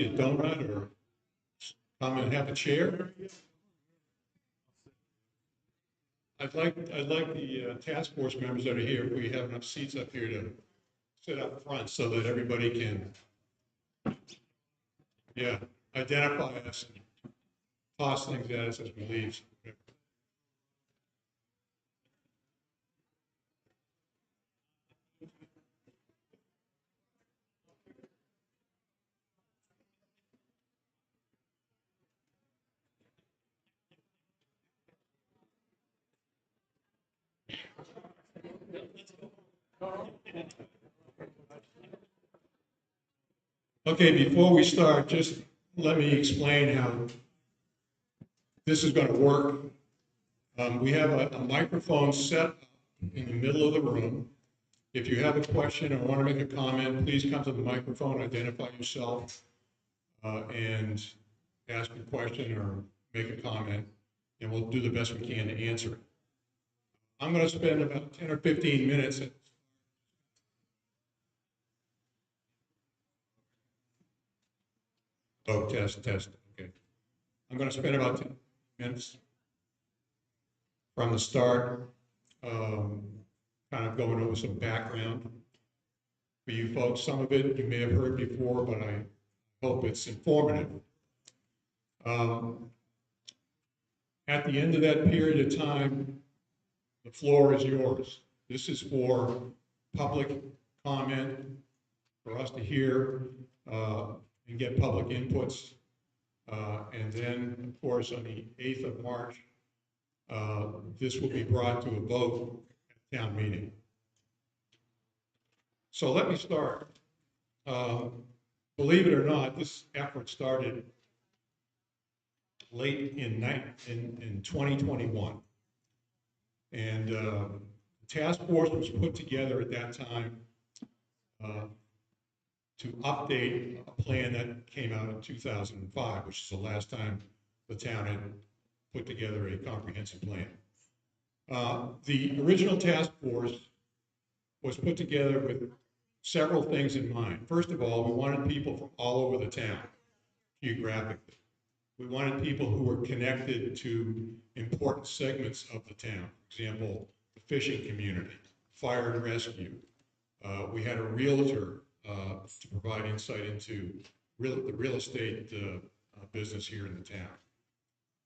A donut or come and have a chair? I'd like the task force members that are here, if we have enough seats up here, to sit up front so that everybody can, yeah, identify us and toss things at us as we leave. Okay, before we start, just let me explain how this is going to work. We have a microphone set in the middle of the room. If you have a question or want to make a comment, please come to the microphone, identify yourself, and ask a question or make a comment, and we'll do the best we can to answer it. I'm going to spend about 10 or 15 minutes. Oh, test. Okay. I'm going to spend about 10 minutes from the start, kind of going over some background for you folks. Some of it you may have heard before, but I hope it's informative. At the end of that period of time, the floor is yours. This is for public comment, for us to hear and get public inputs. And then, of course, on the 8th of March, this will be brought to a vote at town meeting. So let me start. Believe it or not, this effort started late in 2021. And the task force was put together at that time to update a plan that came out in 2005, which is the last time the town had put together a comprehensive plan. The original task force was put together with several things in mind. First of all, we wanted people from all over the town, geographically. We wanted people who were connected to important segments of the town. For example, the fishing community, fire and rescue. We had a realtor to provide insight into the real estate business here in the town.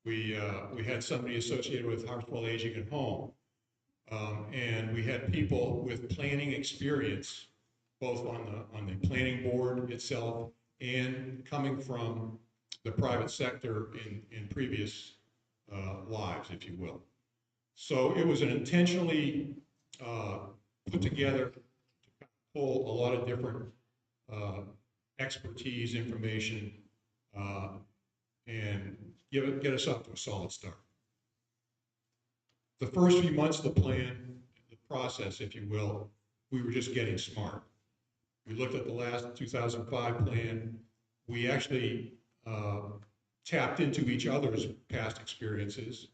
We had somebody associated with Harpswell Aging at Home. And we had people with planning experience, both on the planning board itself and coming from the private sector in previous lives, if you will. So it was an intentionally put together to pull a lot of different expertise, information, and get us up to a solid start. The first few months of the plan, the process, if you will, we were just getting smart. We looked at the last 2005 plan. We actually tapped into each other's past experiences,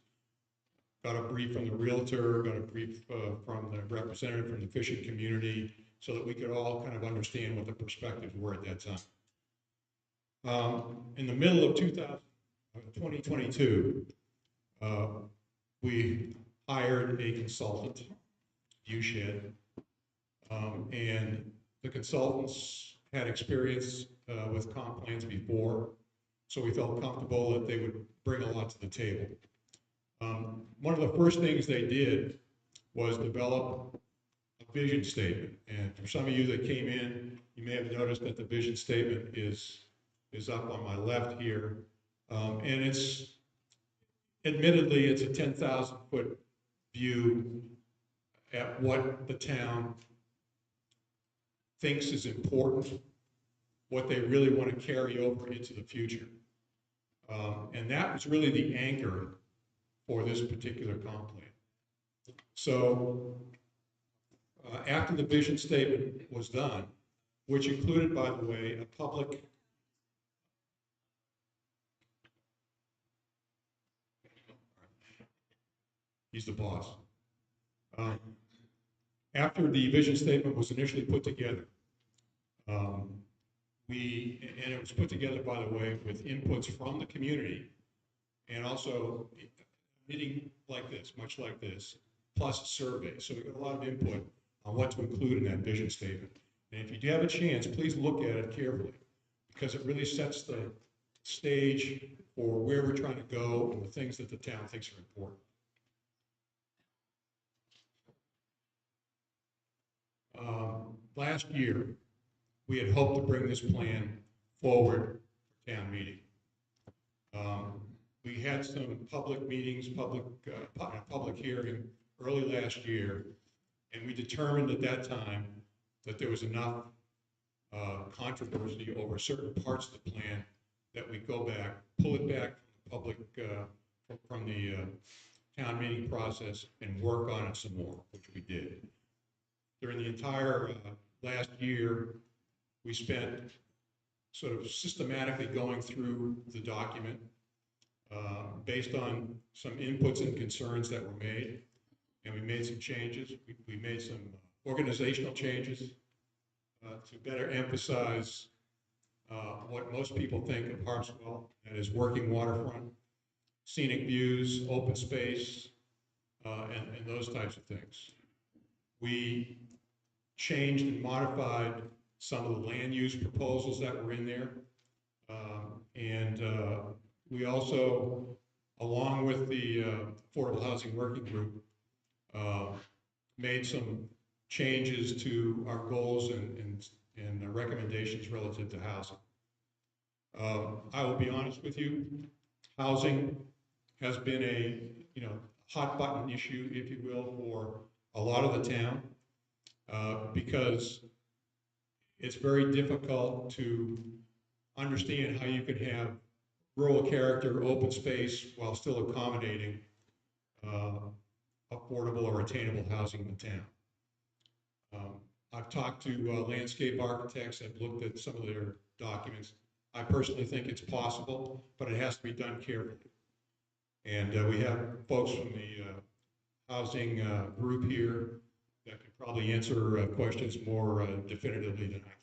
got a brief from the realtor, got a brief from the representative from the fishing community, so that we could all kind of understand what the perspectives were at that time. In the middle of 2022, we hired a consultant, Viewshed, and the consultants had experience with comp plans before, so we felt comfortable that they would bring a lot to the table. One of the first things they did was develop a vision statement. And for some of you that came in, you may have noticed that the vision statement is up on my left here. And it's, admittedly, it's a 10,000 foot view at what the town thinks is important, what they really want to carry over into the future. And that was really the anchor for this particular comp plan. So after the vision statement was done, which included, by the way, a public he's the boss. After the vision statement was initially put together, and it was put together, by the way, with inputs from the community and also meeting like this, much like this, plus a survey. So we got a lot of input on what to include in that vision statement. And if you do have a chance, please look at it carefully, because it really sets the stage for where we're trying to go and the things that the town thinks are important. Last year, we had hoped to bring this plan forward for town meeting. We had some public meetings, public hearing early last year, and we determined at that time that there was enough controversy over certain parts of the plan that we go back, pull it back from the public, from the town meeting process and work on it some more, which we did. During the entire last year, we spent sort of systematically going through the document based on some inputs and concerns that were made, and we made some changes. We made some organizational changes to better emphasize what most people think of Harpswell, that is working waterfront, scenic views, open space, and those types of things. We changed and modified some of the land use proposals that were in there. We also, along with the Affordable Housing Working Group, made some changes to our goals and recommendations relative to housing. I will be honest with you, housing has been a hot button issue, if you will, for a lot of the town because it's very difficult to understand how you could have rural character, open space, while still accommodating affordable or attainable housing in the town. I've talked to landscape architects. I've looked at some of their documents. I personally think it's possible, but it has to be done carefully. And we have folks from the housing group here that could probably answer questions more definitively than I can.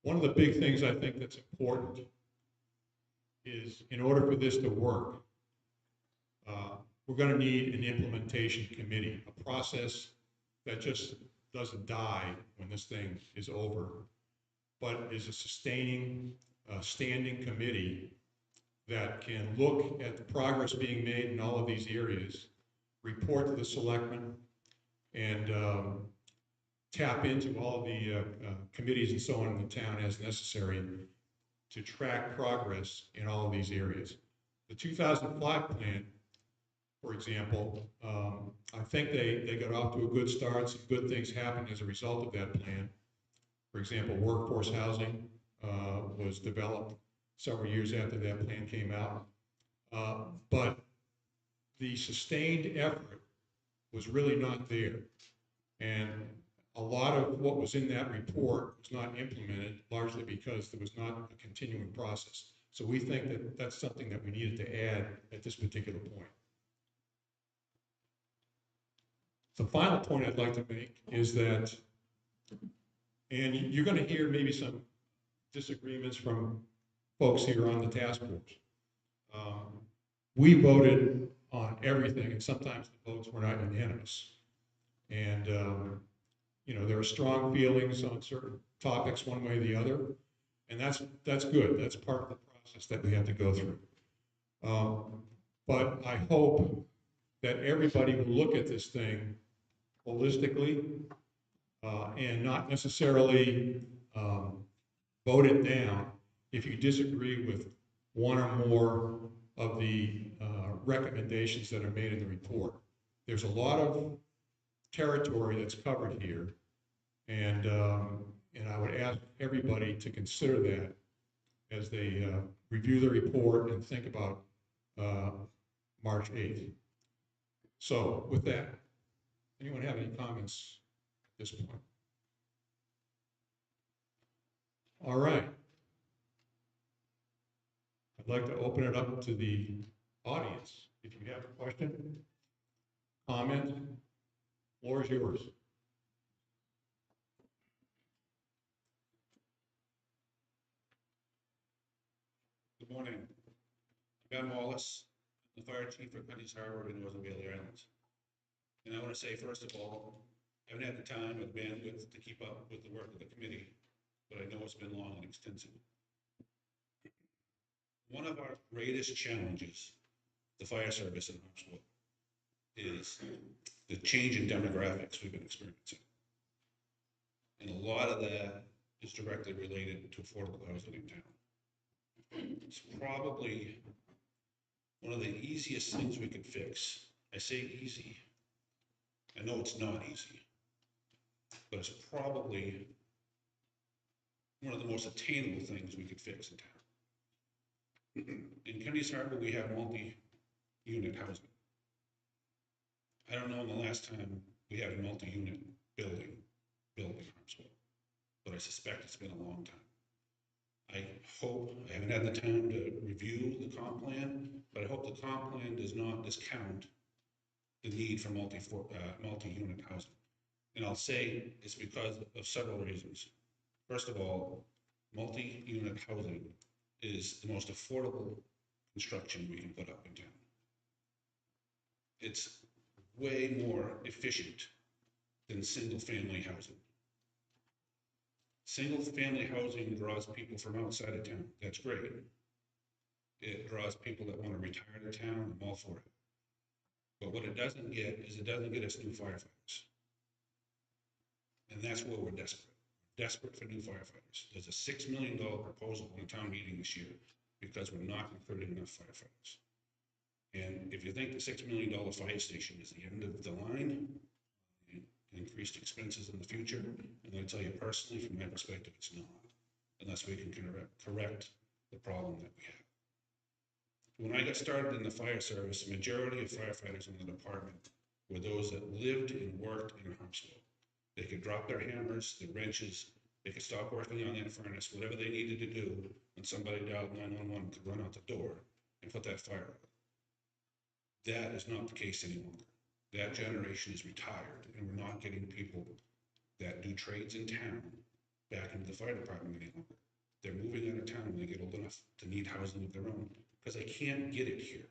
One of the big things I think that's important is, in order for this to work, we're going to need an implementation committee, a process that just doesn't die when this thing is over, but is a sustaining, standing committee that can look at the progress being made in all of these areas, report to the selectmen, and tap into all of the committees and so on in the town as necessary to track progress in all of these areas. The 2005 plan, for example, I think they got off to a good start. Some good things happened as a result of that plan. For example, workforce housing was developed several years after that plan came out. But the sustained effort was really not there. And a lot of what was in that report was not implemented, largely because there was not a continuing process. So we think that that's something that we needed to add at this particular point. The final point I'd like to make is that, and you're going to hear maybe some disagreements from folks here on the task force. We voted on everything, and sometimes the votes were not unanimous. And there are strong feelings on certain topics one way or the other, and that's good. That's part of the process that we have to go through. But I hope that everybody will look at this thing holistically and not necessarily vote it down if you disagree with one or more of the recommendations that are made in the report. There's a lot of territory that's covered here, and I would ask everybody to consider that as they review the report and think about March 8th. So with that, anyone have any comments at this point? All right. I'd like to open it up to the Audience, if you have a question, comment, floor is yours. Good morning. Ben Wallace, the fire chief for Penny's Harbor in Northern Bailey Islands. And I want to say, first of all, I haven't had the time or the bandwidth to keep up with the work of the committee, but I know it's been long and extensive. One of our greatest challenges, the fire service in Harpswell, is the change in demographics we've been experiencing. And a lot of that is directly related to affordable housing in town. It's probably one of the easiest things we could fix. I say easy. I know it's not easy, but it's probably one of the most attainable things we could fix in town. In Kenny's Harbor, we have multi-unit housing. I don't know the last time we had a multi-unit building built in Harpswell, but I suspect it's been a long time. I haven't had the time to review the comp plan, but I hope the comp plan does not discount the need for multi-unit housing. And I'll say it's because of several reasons. First of all, multi-unit housing is the most affordable construction we can put up in town. It's way more efficient than single-family housing. Single-family housing draws people from outside of town. That's great. It draws people that want to retire to town. I'm all for it. But what it doesn't get is it doesn't get us new firefighters. And that's where we're desperate. Desperate for new firefighters. There's a $6 million proposal in the town meeting this year because we're not recruiting enough firefighters. And if you think the $6 million fire station is the end of the line, increased expenses in the future, I'm going to tell you personally, from my perspective, it's not, unless we can correct the problem that we have. When I got started in the fire service, the majority of firefighters in the department were those that lived and worked in Harpswell. They could drop their hammers, their wrenches, they could stop working on their furnace, whatever they needed to do when somebody dialed 911 could run out the door and put that fire out. That is not the case any longer. That generation is retired, and we're not getting people that do trades in town back into the fire department any longer. They're moving out of town when they get old enough to need housing of their own because they can't get it here.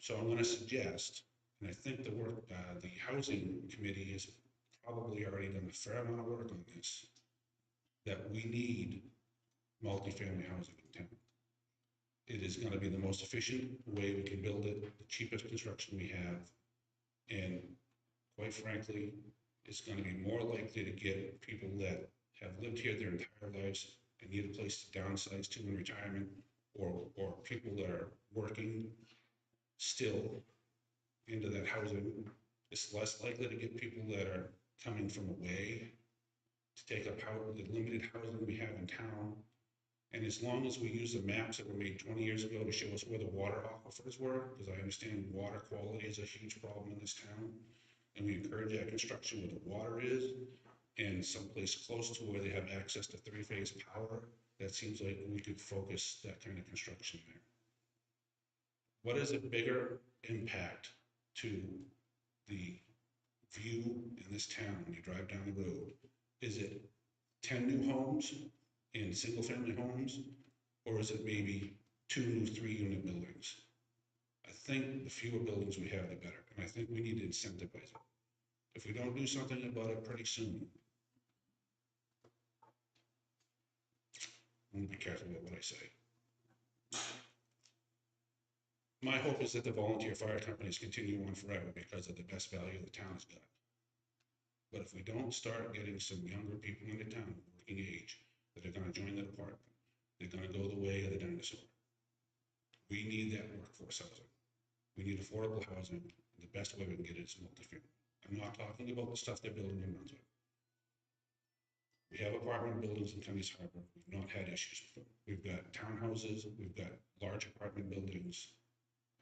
So I'm going to suggest, and I think the housing committee has probably already done a fair amount of work on this, that we need multifamily housing in town. It is going to be the most efficient way we can build it, the cheapest construction we have, and quite frankly, it's going to be more likely to get people that have lived here their entire lives and need a place to downsize to in retirement, or people that are working still into that housing. It's less likely to get people that are coming from away to take up the limited housing we have in town. And as long as we use the maps that were made 20 years ago to show us where the water aquifers were, because I understand water quality is a huge problem in this town, and we encourage that construction where the water is, and someplace close to where they have access to three-phase power, that seems like we could focus that kind of construction there. What is a bigger impact to the view in this town when you drive down the road? Is it 10 new homes in single-family homes, or is it maybe 2 new 3-unit buildings? I think the fewer buildings we have, the better, and I think we need to incentivize it. If we don't do something about it pretty soon, I'm going to be careful about what I say. My hope is that the volunteer fire companies continue on forever because of the best value the town has got. But if we don't start getting some younger people into town, working age, that are going to join the department, they're going to go the way of the dinosaur. We need that workforce housing. We need affordable housing. And the best way we can get it is multifamily. I'm not talking about the stuff they're building in Brunswick. We have apartment buildings in Kenny's Harbor. We've not had issues with them. We've got townhouses. We've got large apartment buildings.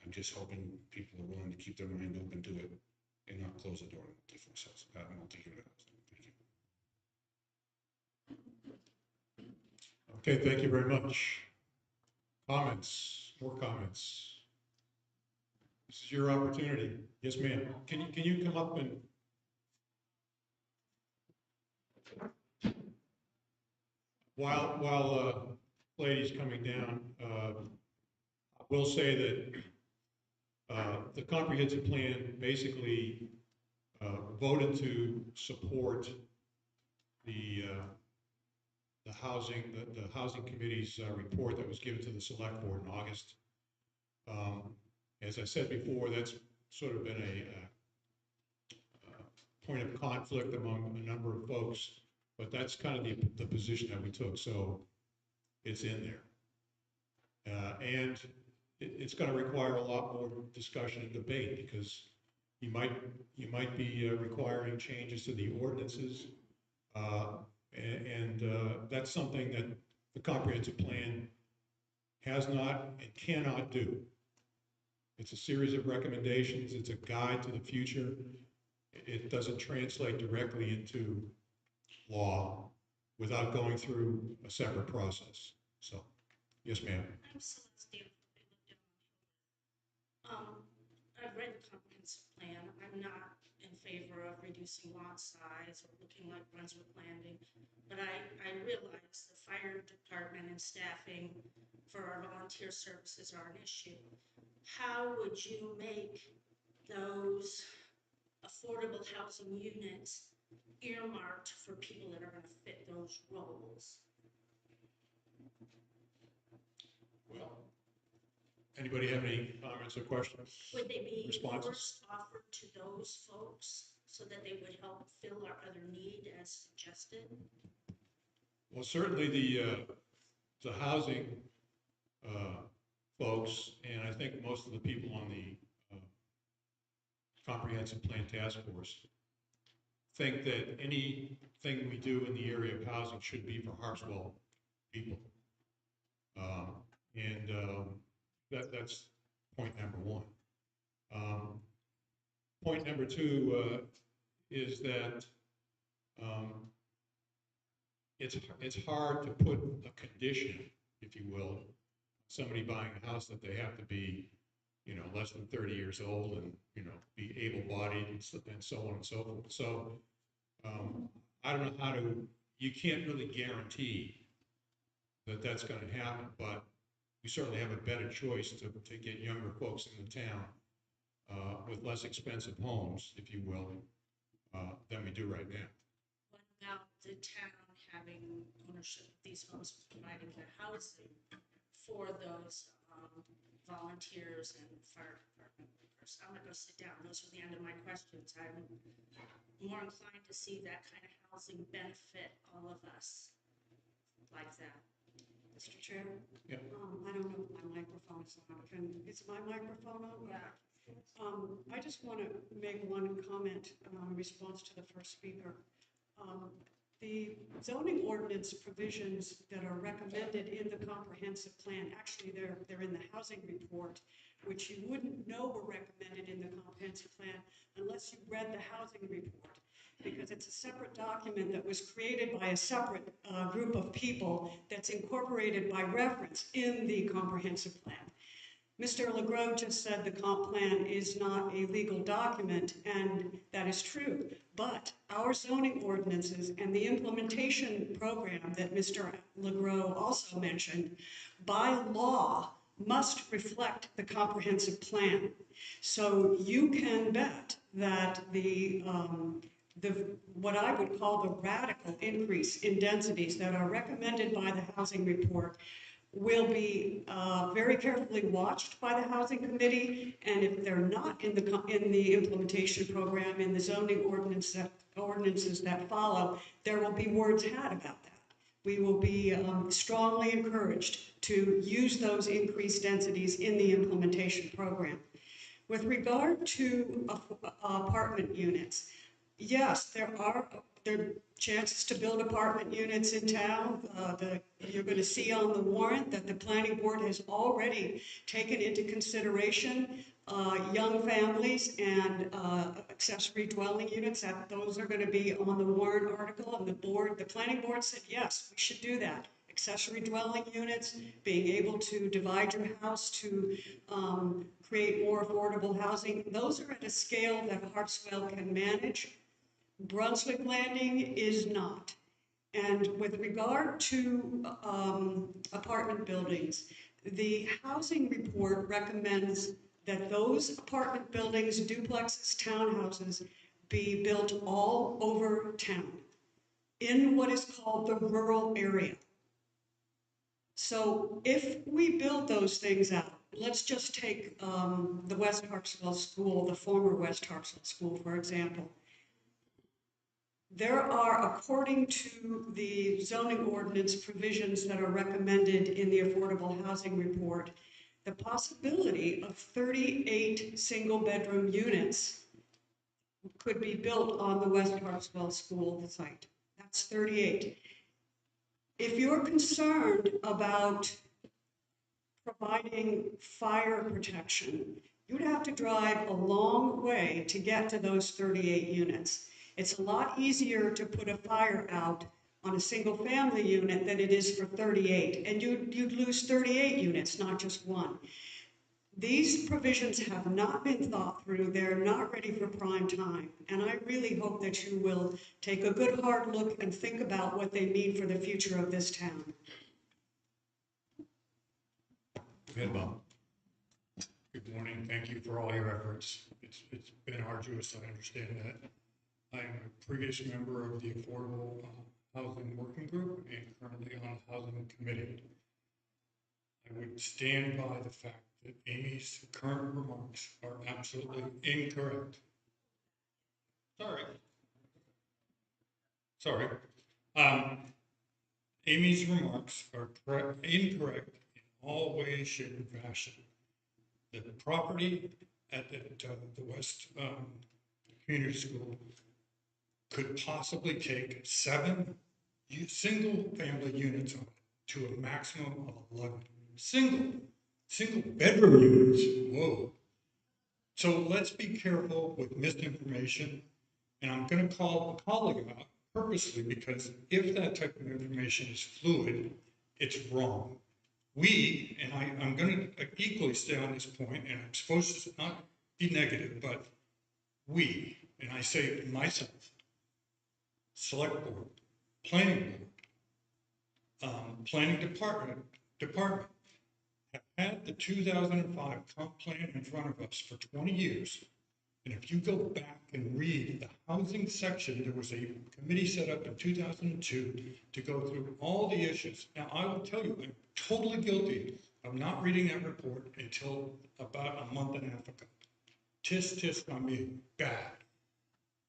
I'm just hoping people are willing to keep their mind open to it and not close the door on multi-unit housing. Thank you. Okay, thank you very much. Comments, more comments. This is your opportunity. Yes, ma'am. Can you come up and, while lady's coming down, I will say that the comprehensive plan basically voted to support the housing committee's report that was given to the select board in August. As I said before, that's sort of been a point of conflict among a number of folks, but that's kind of the position that we took, so it's in there. And it's going to require a lot more discussion and debate, because you might be requiring changes to the ordinances, and that's something that the comprehensive plan has not and cannot do. It's a series of recommendations. It's a guide to the future. It doesn't translate directly into law without going through a separate process. So, yes, ma'am. I'm Celeste. I've read the comprehensive plan. I'm not in favor of reducing lot size or looking like Brunswick Landing, but I realize the fire department and staffing for our volunteer services are an issue. How would you make those affordable housing units earmarked for people that are going to fit those roles? Well, anybody have any comments or questions? Would they be Responses? first offered to those folks so that they would help fill our other need as suggested? Well, certainly the housing folks, and I think most of the people on the comprehensive plan task force think that anything we do in the area of housing should be for Harpswell people. That's point number one. Point number two is that it's hard to put a condition, if you will, somebody buying a house that they have to be, less than 30 years old and, be able-bodied and so on and so forth. So I don't know you can't really guarantee that that's going to happen, but we certainly have a better choice to get younger folks in the town with less expensive homes, if you will, than we do right now. What about the town having ownership of these homes, providing the housing for those volunteers and fire department workers? I'm gonna go sit down. Those are the end of my questions. I'm more inclined to see that kind of housing benefit all of us like that. Mr. Chair? Yeah. I don't know if my microphone is on. Is my microphone on? Yeah. I just want to make one comment in response to the first speaker. The zoning ordinance provisions that are recommended in the comprehensive plan, actually they're in the housing report, which you wouldn't know were recommended in the comprehensive plan unless you read the housing report, because it's a separate document that was created by a separate group of people that's incorporated by reference in the comprehensive plan. Mr. LeGros just said the comp plan is not a legal document, and that is true. But our zoning ordinances and the implementation program that Mr. LeGros also mentioned, by law, must reflect the comprehensive plan. So you can bet that what I would call the radical increase in densities that are recommended by the housing report will be very carefully watched by the housing committee, and if they're not in the implementation program, in the zoning ordinances that follow, there will be words had about that. We will be strongly encouraged to use those increased densities in the implementation program. With regard to apartment units, yes, there are chances to build apartment units in town. You're going to see on the warrant that the planning board has already taken into consideration young families and accessory dwelling units. Those are going to be on the warrant article, and the planning board said yes, we should do that. accessory dwelling units, being able to divide your house to create more affordable housing. Those are at a scale that Harpswell can manage. Brunswick Landing is not. And with regard to apartment buildings, the housing report recommends that those apartment buildings, duplexes, townhouses, be built all over town in what is called the rural area. So if we build those things out, let's just take the West Harpswell School, the former West Harpswell School, for example. There are, according to the zoning ordinance provisions that are recommended in the Affordable Housing Report, the possibility of 38 single-bedroom units could be built on the West Harpswell School site. That's 38. If you're concerned about providing fire protection, you'd have to drive a long way to get to those 38 units. It's a lot easier to put a fire out on a single family unit than it is for 38, and you'd lose 38 units, not just one. These provisions have not been thought through. They're not ready for prime time. And I really hope that you will take a good hard look and think about what they mean for the future of this town. Ed Baum. Good morning. Thank you for all your efforts. It's been arduous, I understand that. I'm a previous member of the Affordable Housing Working Group and currently on the Housing Committee. I would stand by the fact that Amy's current remarks are absolutely incorrect. Sorry. Amy's remarks are incorrect in all ways, shape, and fashion. The property at the West Community School could possibly take 7 single-family units on it to a maximum of 11. Single bedroom units. Whoa. So let's be careful with misinformation. And I'm going to call a colleague out purposely because if that type of information is fluid, it's wrong. We, and I'm going to equally stay on this point, and I'm supposed to not be negative, but we, and I say myself, select board, planning board, planning department, have had the 2005 comp plan in front of us for 20 years. And if you go back and read the housing section, there was a committee set up in 2002 to go through all the issues. Now, I will tell you, I'm totally guilty of not reading that report until about a month and a half ago. Tisk on me, bad.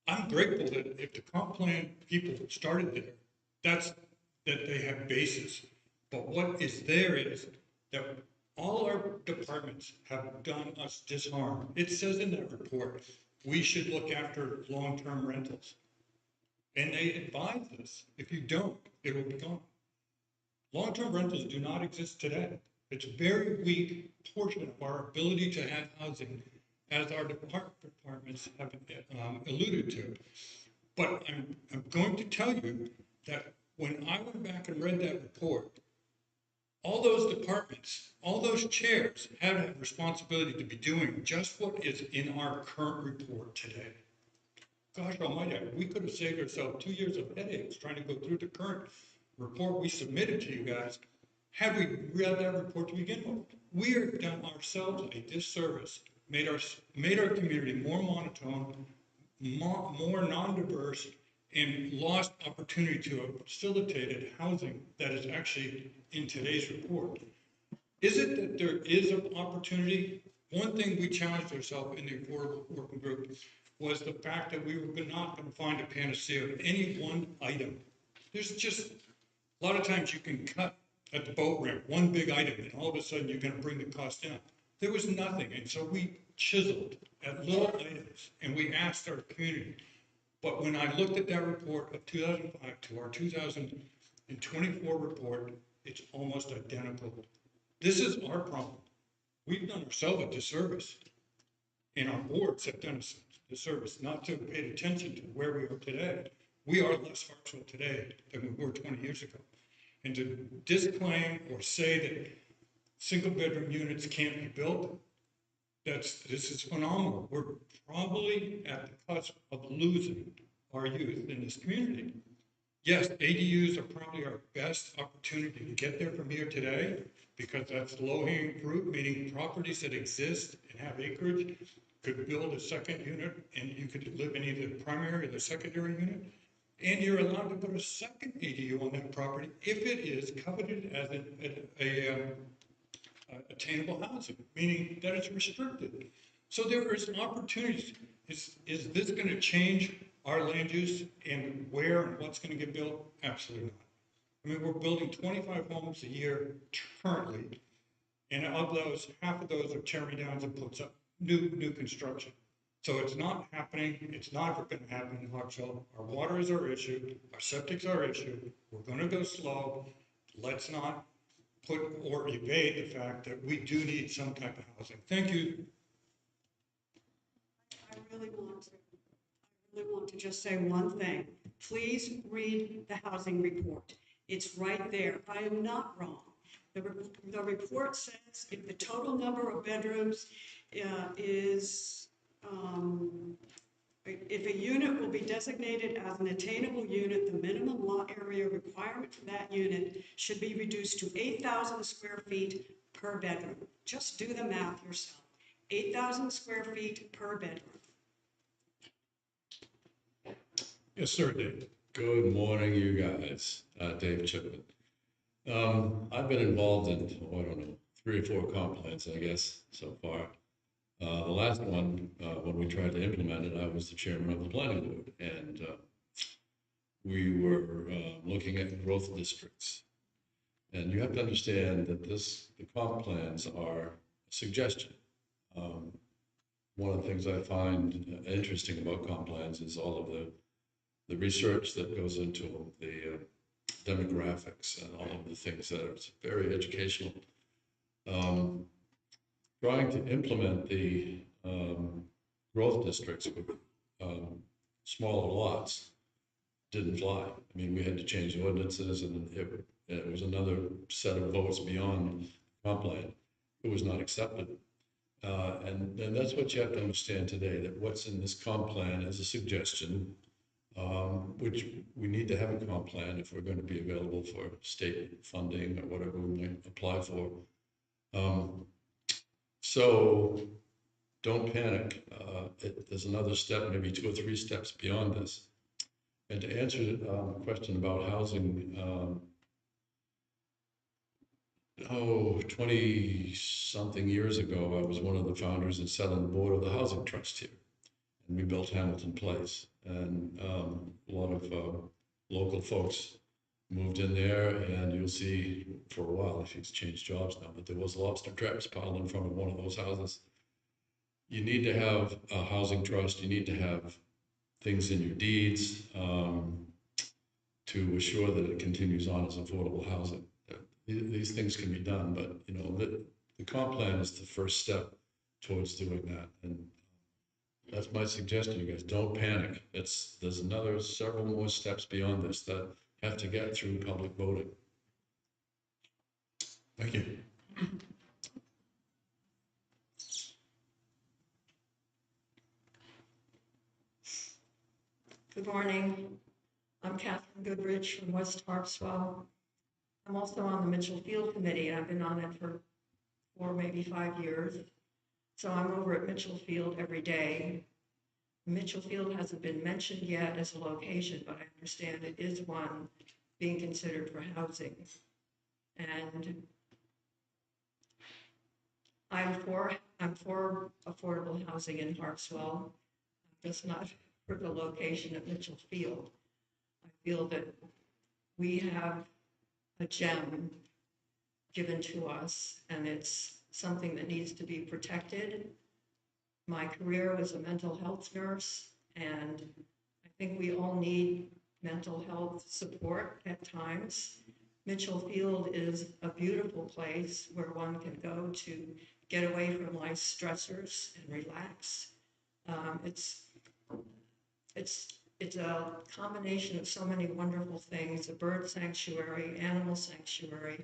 I'm grateful that if the comp plan people started there, that they have basis. But what is there is that all our departments have done us disharm. It says in that report, we should look after long-term rentals. And they advise us, if you don't, it will be gone. Long-term rentals do not exist today. It's a very weak portion of our ability to have housing, as our departments have alluded to. But I'm going to tell you that when I went back and read that report, all those departments, all those chairs have a responsibility to be doing just what is in our current report today. Gosh almighty, we could have saved ourselves 2 years of headaches trying to go through the current report we submitted to you guys had we read that report to begin with. We have done ourselves a disservice, made our community more monotone, more non-diverse, and lost opportunity to have facilitated housing that is actually in today's report. Is it that there is an opportunity? One thing we challenged ourselves in the Affordable Working Group was the fact that we were not going to find a panacea of any one item. There's just, a lot of times you can cut at the boat ramp, one big item, and all of a sudden you're going to bring the cost down. There was nothing, and so we chiseled at little items, and we asked our community. But when I looked at that report of 2005 to our 2024 report, it's almost identical. This is our problem. We've done ourselves a disservice, and our boards have done us a disservice not to have paid attention to where we are today. We are less Harpswell today than we were 20 years ago. And to disclaim or say that single-bedroom units can't be built, this is phenomenal. We're probably at the cusp of losing our youth in this community. Yes, ADUs are probably our best opportunity to get there from here today, because that's low-hanging fruit, meaning properties that exist and have acreage could build a second unit, and you could live in either the primary or the secondary unit. And you're allowed to put a second ADU on that property if it is coveted as attainable housing, meaning that it's restricted. So there is opportunities. Is this going to change our land use and where and what's going to get built? Absolutely not. I mean, we're building 25 homes a year currently, and of those, half of those are tearing downs and puts up new construction. So it's not happening. It's not going to happen in Harpswell. Our water is our issue. Our septic's our issue. We're going to go slow. Let's not put or evade the fact that we do need some type of housing. Thank you. I really want to just say one thing. Please read the housing report. It's right there. I am not wrong. The report says if the total number of bedrooms if a unit will be designated as an attainable unit, the minimum lot area requirement for that unit should be reduced to 8,000 square feet per bedroom. Just do the math yourself. 8,000 square feet per bedroom. Yes, sir, Dave. Good morning, you guys. Dave Chipman. I've been involved in, I don't know, 3 or 4 comp plans, I guess, so far. The last one, when we tried to implement it, I was the chairman of the planning board, and we were looking at growth districts. And you have to understand that the comp plans are a suggestion. One of the things I find interesting about comp plans is all of the research that goes into the demographics and all of the things that are very educational. Trying to implement the growth districts with smaller lots didn't fly. I mean, we had to change ordinances, and it was another set of votes beyond comp plan. It was not accepted. And that's what you have to understand today, that what's in this comp plan is a suggestion, which we need to have a comp plan if we're going to be available for state funding or whatever we might apply for. So don't panic. There's another step, maybe 2 or 3 steps beyond this. And to answer the question about housing, 20-something years ago, I was one of the founders and sat on the board of the Housing Trust here. And we built Hamilton Place. And a lot of local folks moved in there, and you'll see for a while, she's changed jobs now, but there was lobster traps piled in front of one of those houses. You need to have a housing trust. You need to have things in your deeds to assure that it continues on as affordable housing. These things can be done, but you know, the comp plan is the first step towards doing that. And that's my suggestion, you guys. Don't panic. There's another several more steps beyond this that have to get through public voting. Thank you. Good morning. I'm Catherine Goodrich from West Harpswell. I'm also on the Mitchell Field Committee, and I've been on it for 4, maybe 5 years. So I'm over at Mitchell Field every day. Mitchell Field hasn't been mentioned yet as a location, but I understand it is one being considered for housing. And I'm for affordable housing in Harpswell, just not for the location of Mitchell Field. I feel that we have a gem given to us, and it's something that needs to be protected. My career was a mental health nurse, and I think we all need mental health support at times. Mitchell Field is a beautiful place where one can go to get away from life's stressors and relax. It's it's a combination of so many wonderful things, a bird sanctuary, animal sanctuary.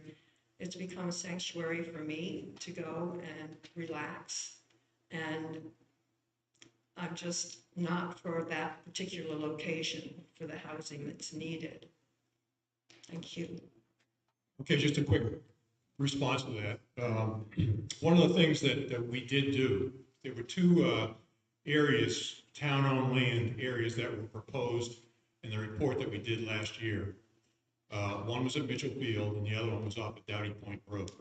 It's become a sanctuary for me to go and relax. And I'm just not for that particular location for the housing that's needed. Thank you. Okay, just a quick response to that. One of the things that we did do, there were two areas, town-owned land areas that were proposed in the report that we did last year. One was at Mitchell Field and the other one was off at Dowdy Point Road.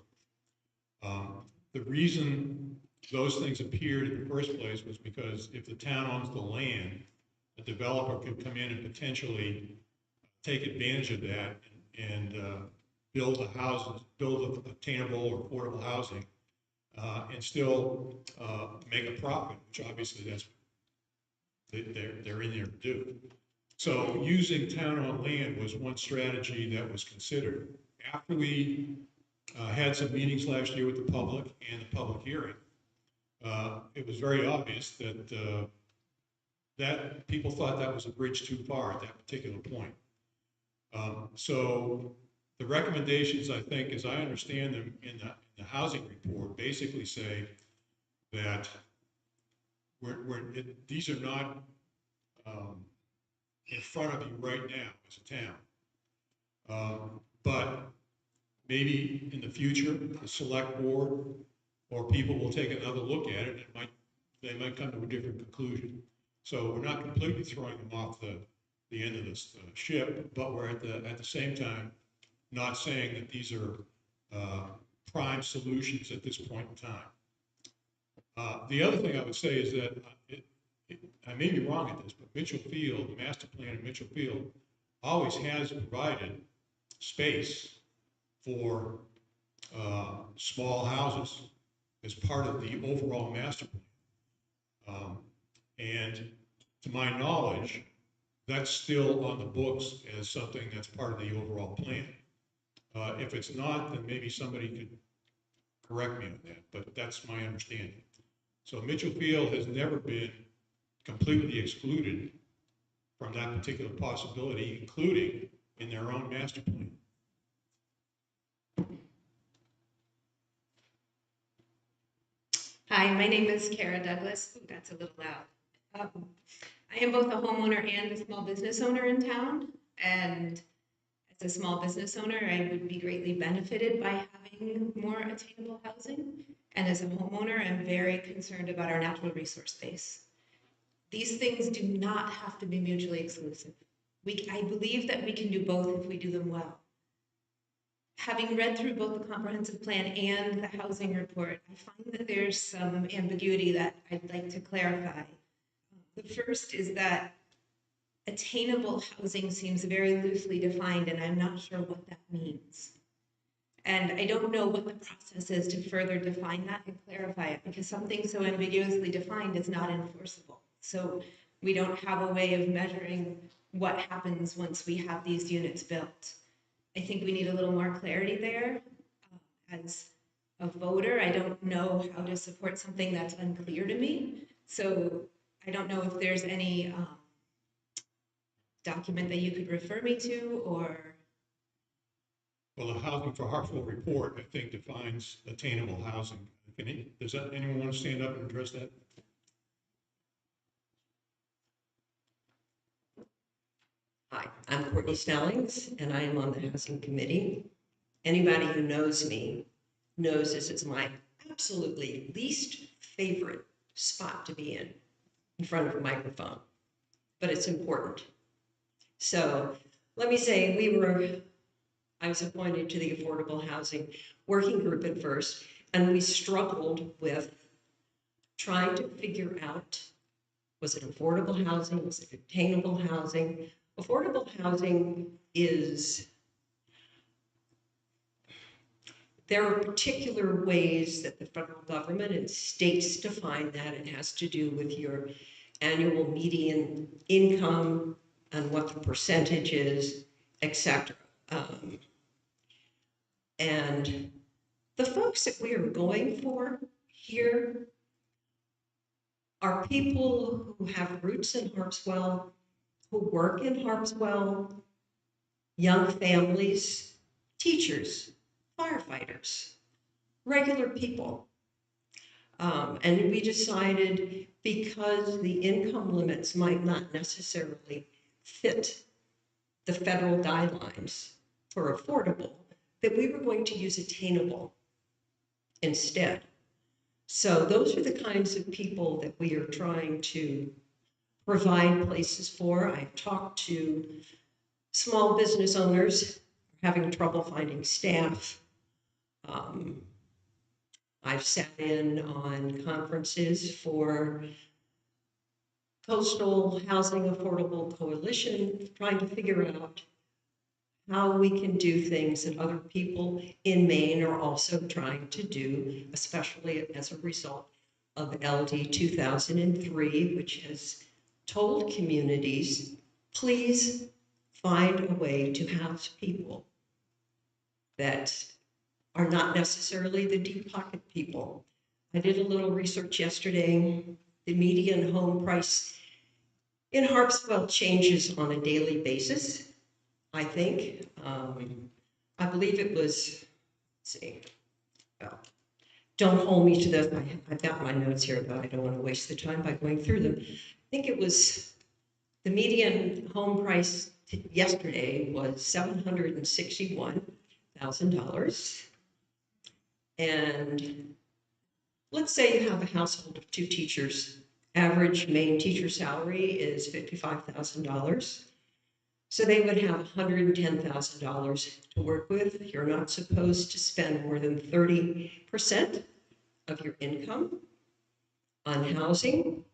The reason those things appeared in the first place was because if the town owns the land, a developer could come in and potentially take advantage of that and build a house, build attainable or affordable housing, and still make a profit, which obviously that's they're in there to do. So using town-owned land was one strategy that was considered. After we had some meetings last year with the public and the public hearing, it was very obvious that that people thought that was a bridge too far at that particular point. So the recommendations, I think, as I understand them in the housing report, basically say that these are not in front of you right now as a town. But maybe in the future, the select board or people will take another look at it and they might come to a different conclusion. So we're not completely throwing them off the end of this ship, but we're at the same time not saying that these are prime solutions at this point in time. The other thing I would say is that I may be wrong at this, but Mitchell Field, the master plan of Mitchell Field, always has provided space for small houses as part of the overall master plan. And to my knowledge, that's still on the books as something that's part of the overall plan. If it's not, then maybe somebody could correct me on that, but that's my understanding. So Mitchell Field has never been completely excluded from that particular possibility, including in their own master plan. Hi, my name is Kara Douglas. Ooh, that's a little loud. I am both a homeowner and a small business owner in town. And as a small business owner, I would be greatly benefited by having more attainable housing. And as a homeowner, I'm very concerned about our natural resource base. These things do not have to be mutually exclusive. I believe that we can do both if we do them well. Having read through both the comprehensive plan and the housing report, I find that there's some ambiguity that I'd like to clarify. The first is that attainable housing seems very loosely defined, and I'm not sure what that means. And I don't know what the process is to further define that and clarify it, because something so ambiguously defined is not enforceable. So we don't have a way of measuring what happens once we have these units built. I think we need a little more clarity there. As a voter, I don't know how to support something that's unclear to me. So I don't know if there's any document that you could refer me to, or. Well, the Housing for Harpswell report, I think, defines attainable housing. Does anyone want to stand up and address that? Hi, I'm Courtney Snellings, and I am on the Housing Committee. Anybody who knows me knows this is my absolutely least favorite spot to be in front of a microphone, but it's important. So let me say I was appointed to the Affordable Housing Working Group at first, and we struggled with trying to figure out, was it affordable housing, was it attainable housing? Affordable housing there are particular ways that the federal government and states define that. It has to do with your annual median income and what the percentage is, etc. And the folks that we are going for here are people who have roots in Harpswell, who work in Harpswell, young families, teachers, firefighters, regular people. And we decided because the income limits might not necessarily fit the federal guidelines for affordable, that we were going to use attainable instead. So those are the kinds of people that we are trying to provide places for. I've talked to small business owners having trouble finding staff. I've sat in on conferences for Coastal Housing Affordable Coalition, trying to figure out how we can do things that other people in Maine are also trying to do, especially as a result of LD 2003, which has told communities, please find a way to house people that are not necessarily the deep pocket people. I did a little research yesterday. The median home price in Harpswell changes on a daily basis, I think. I believe it was, let's see, well, don't hold me to this. I've got my notes here, but I don't want to waste the time by going through them. I think it was the median home price yesterday was $761,000. And let's say you have a household of 2 teachers. Average Maine teacher salary is $55,000. So they would have $110,000 to work with. You're not supposed to spend more than 30% of your income on housing.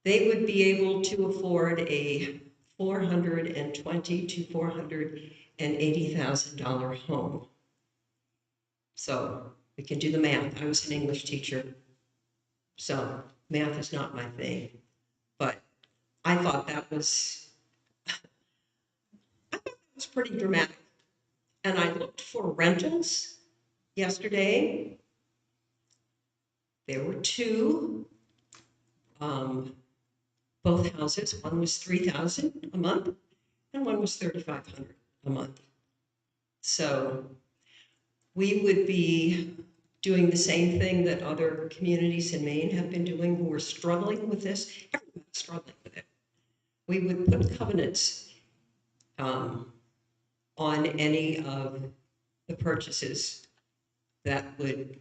They would be able to afford a $420,000 to $480,000 home. So we can do the math. I was an English teacher, so math is not my thing. But I thought that was pretty dramatic. And I looked for rentals yesterday. There were 2, both houses. One was $3,000 a month, and one was $3,500 a month. So we would be doing the same thing that other communities in Maine have been doing who are struggling with this. Everybody's struggling with it. We would put covenants on any of the purchases that would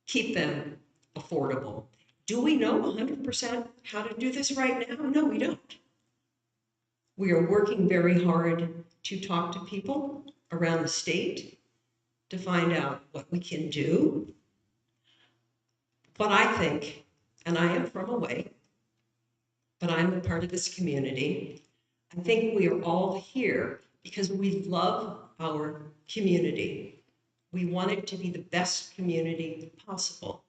keep them affordable. Do we know 100% how to do this right now? No, we don't. We are working very hard to talk to people around the state to find out what we can do. But I think, and I am from away, but I'm a part of this community, I think we are all here because we love our community. We want it to be the best community possible.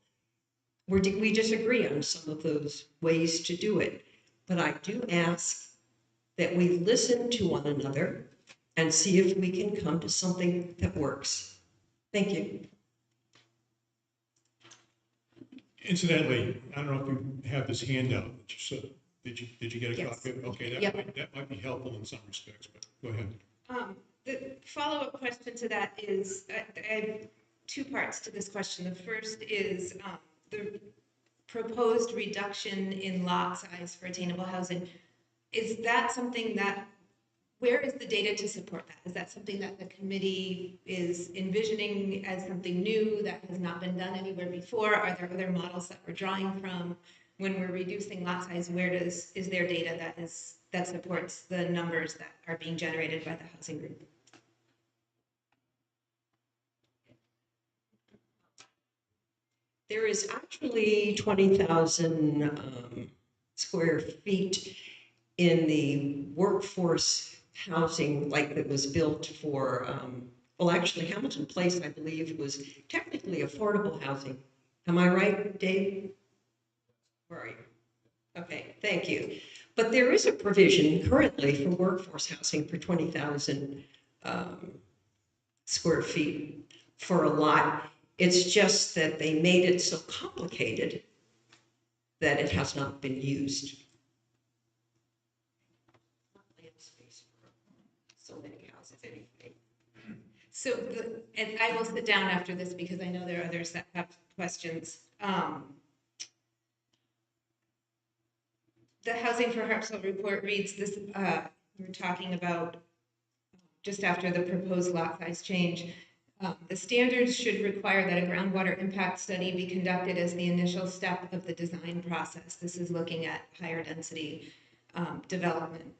We disagree on some of those ways to do it, but I do ask that we listen to one another and see if we can come to something that works. Thank you. Incidentally, I don't know if you have this handout, did you get a Yes. copy? Okay, Yep. that might be helpful in some respects, but go ahead. The follow-up question to that is, I have 2 parts to this question. The first is the proposed reduction in lot size for attainable housing. Is that something that, where is the data to support that? Is that something that the committee is envisioning as something new that has not been done anywhere before? Are there other models that we're drawing from? When we're reducing lot size, is there data that supports the numbers that are being generated by the housing group? There is actually 20,000 square feet in the workforce housing, like that was built for, well, actually Hamilton Place, I believe, was technically affordable housing. Am I right, Dave? Where are you? Okay, thank you. But there is a provision currently for workforce housing for 20,000 square feet for a lot. It's just that they made it so complicated that it has not been used. So, and I will sit down after this because I know there are others that have questions. The Housing for Harpswell report reads this, we're talking about just after the proposed lot size change. The standards should require that a groundwater impact study be conducted as the initial step of the design process. This is looking at higher density development.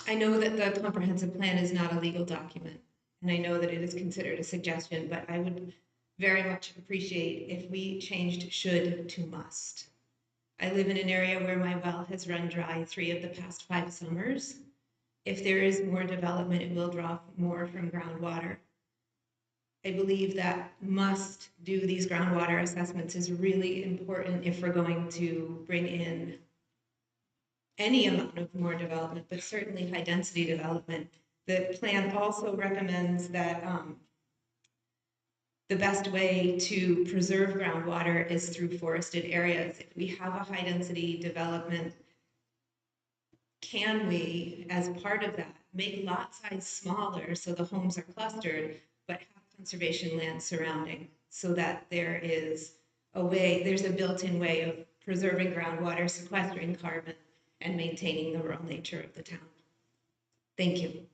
I know that the comprehensive plan is not a legal document, and I know that it is considered a suggestion, but I would very much appreciate if we changed should to must. I live in an area where my well has run dry 3 of the past 5 summers. If there is more development, it will draw more from groundwater. I believe that must do these groundwater assessments is really important if we're going to bring in any amount of more development, but certainly high density development. The plan also recommends that the best way to preserve groundwater is through forested areas. If we have a high density development, can we, as part of that, make lot size smaller so the homes are clustered, but have conservation land surrounding so that there is a way, there's a built-in way of preserving groundwater, sequestering carbon, and maintaining the rural nature of the town. Thank you.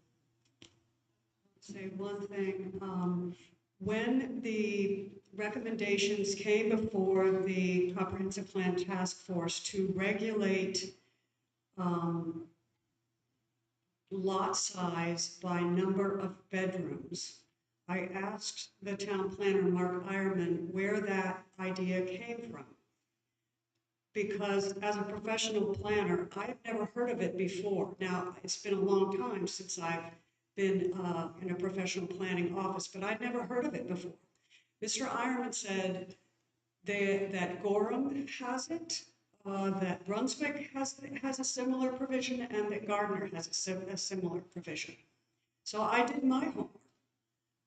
Say one thing. When the recommendations came before the Comprehensive Plan Task Force to regulate lot size by number of bedrooms, I asked the town planner, Mark Ironman, where that idea came from. Because as a professional planner, I've never heard of it before. Now, it's been a long time since I've been in a professional planning office, but I'd never heard of it before. Mr. Ironman said that Gorham has it, that Brunswick has a similar provision, and that Gardner has a similar provision. So I did my homework.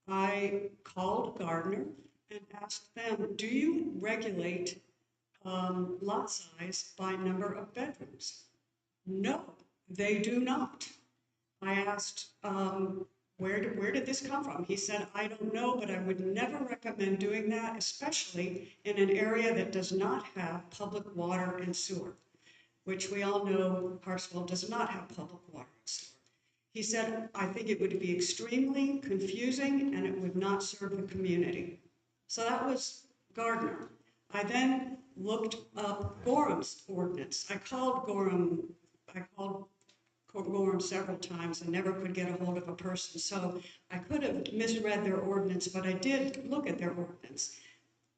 I called Gardner and asked them, do you regulate lot size by number of bedrooms? No, they do not. I asked, where did this come from? He said, I don't know, but I would never recommend doing that, especially in an area that does not have public water and sewer, which we all know Harpswell does not have public water and sewer. He said, I think it would be extremely confusing and it would not serve the community. So that was Gardner. I then looked up Gorham's ordinance. I called Gorham several times and never could get a hold of a person. So I could have misread their ordinance, but I did look at their ordinance.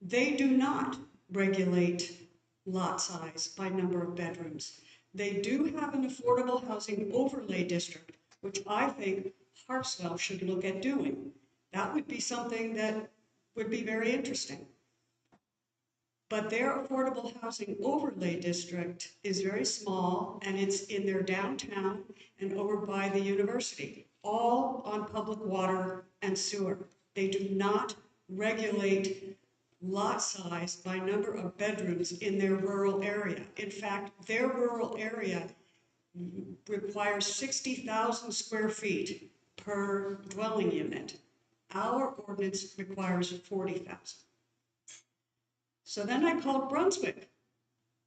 They do not regulate lot size by number of bedrooms. They do have an affordable housing overlay district, which I think Harpswell should look at doing. That would be something that would be very interesting. But their affordable housing overlay district is very small, and it's in their downtown and over by the university, all on public water and sewer. They do not regulate lot size by number of bedrooms in their rural area. In fact, their rural area requires 60,000 square feet per dwelling unit. Our ordinance requires 40,000. So then I called Brunswick.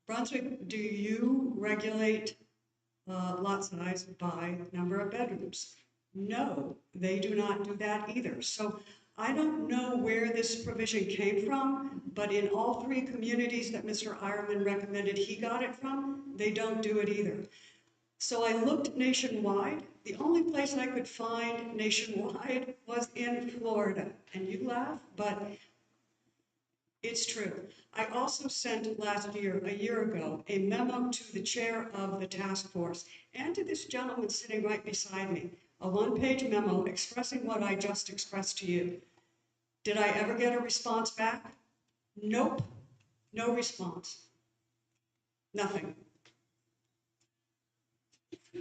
Brunswick, do you regulate lot size by number of bedrooms? No, they do not do that either. So I don't know where this provision came from, but in all 3 communities that Mr. Ironman recommended he got it from, they don't do it either. So I looked nationwide. The only place I could find nationwide was in Florida. And you laugh, but it's true. I also sent last year, a year ago, a memo to the chair of the task force and to this gentleman sitting right beside me, a 1-page memo expressing what I just expressed to you. Did I ever get a response back? Nope, no response. Nothing.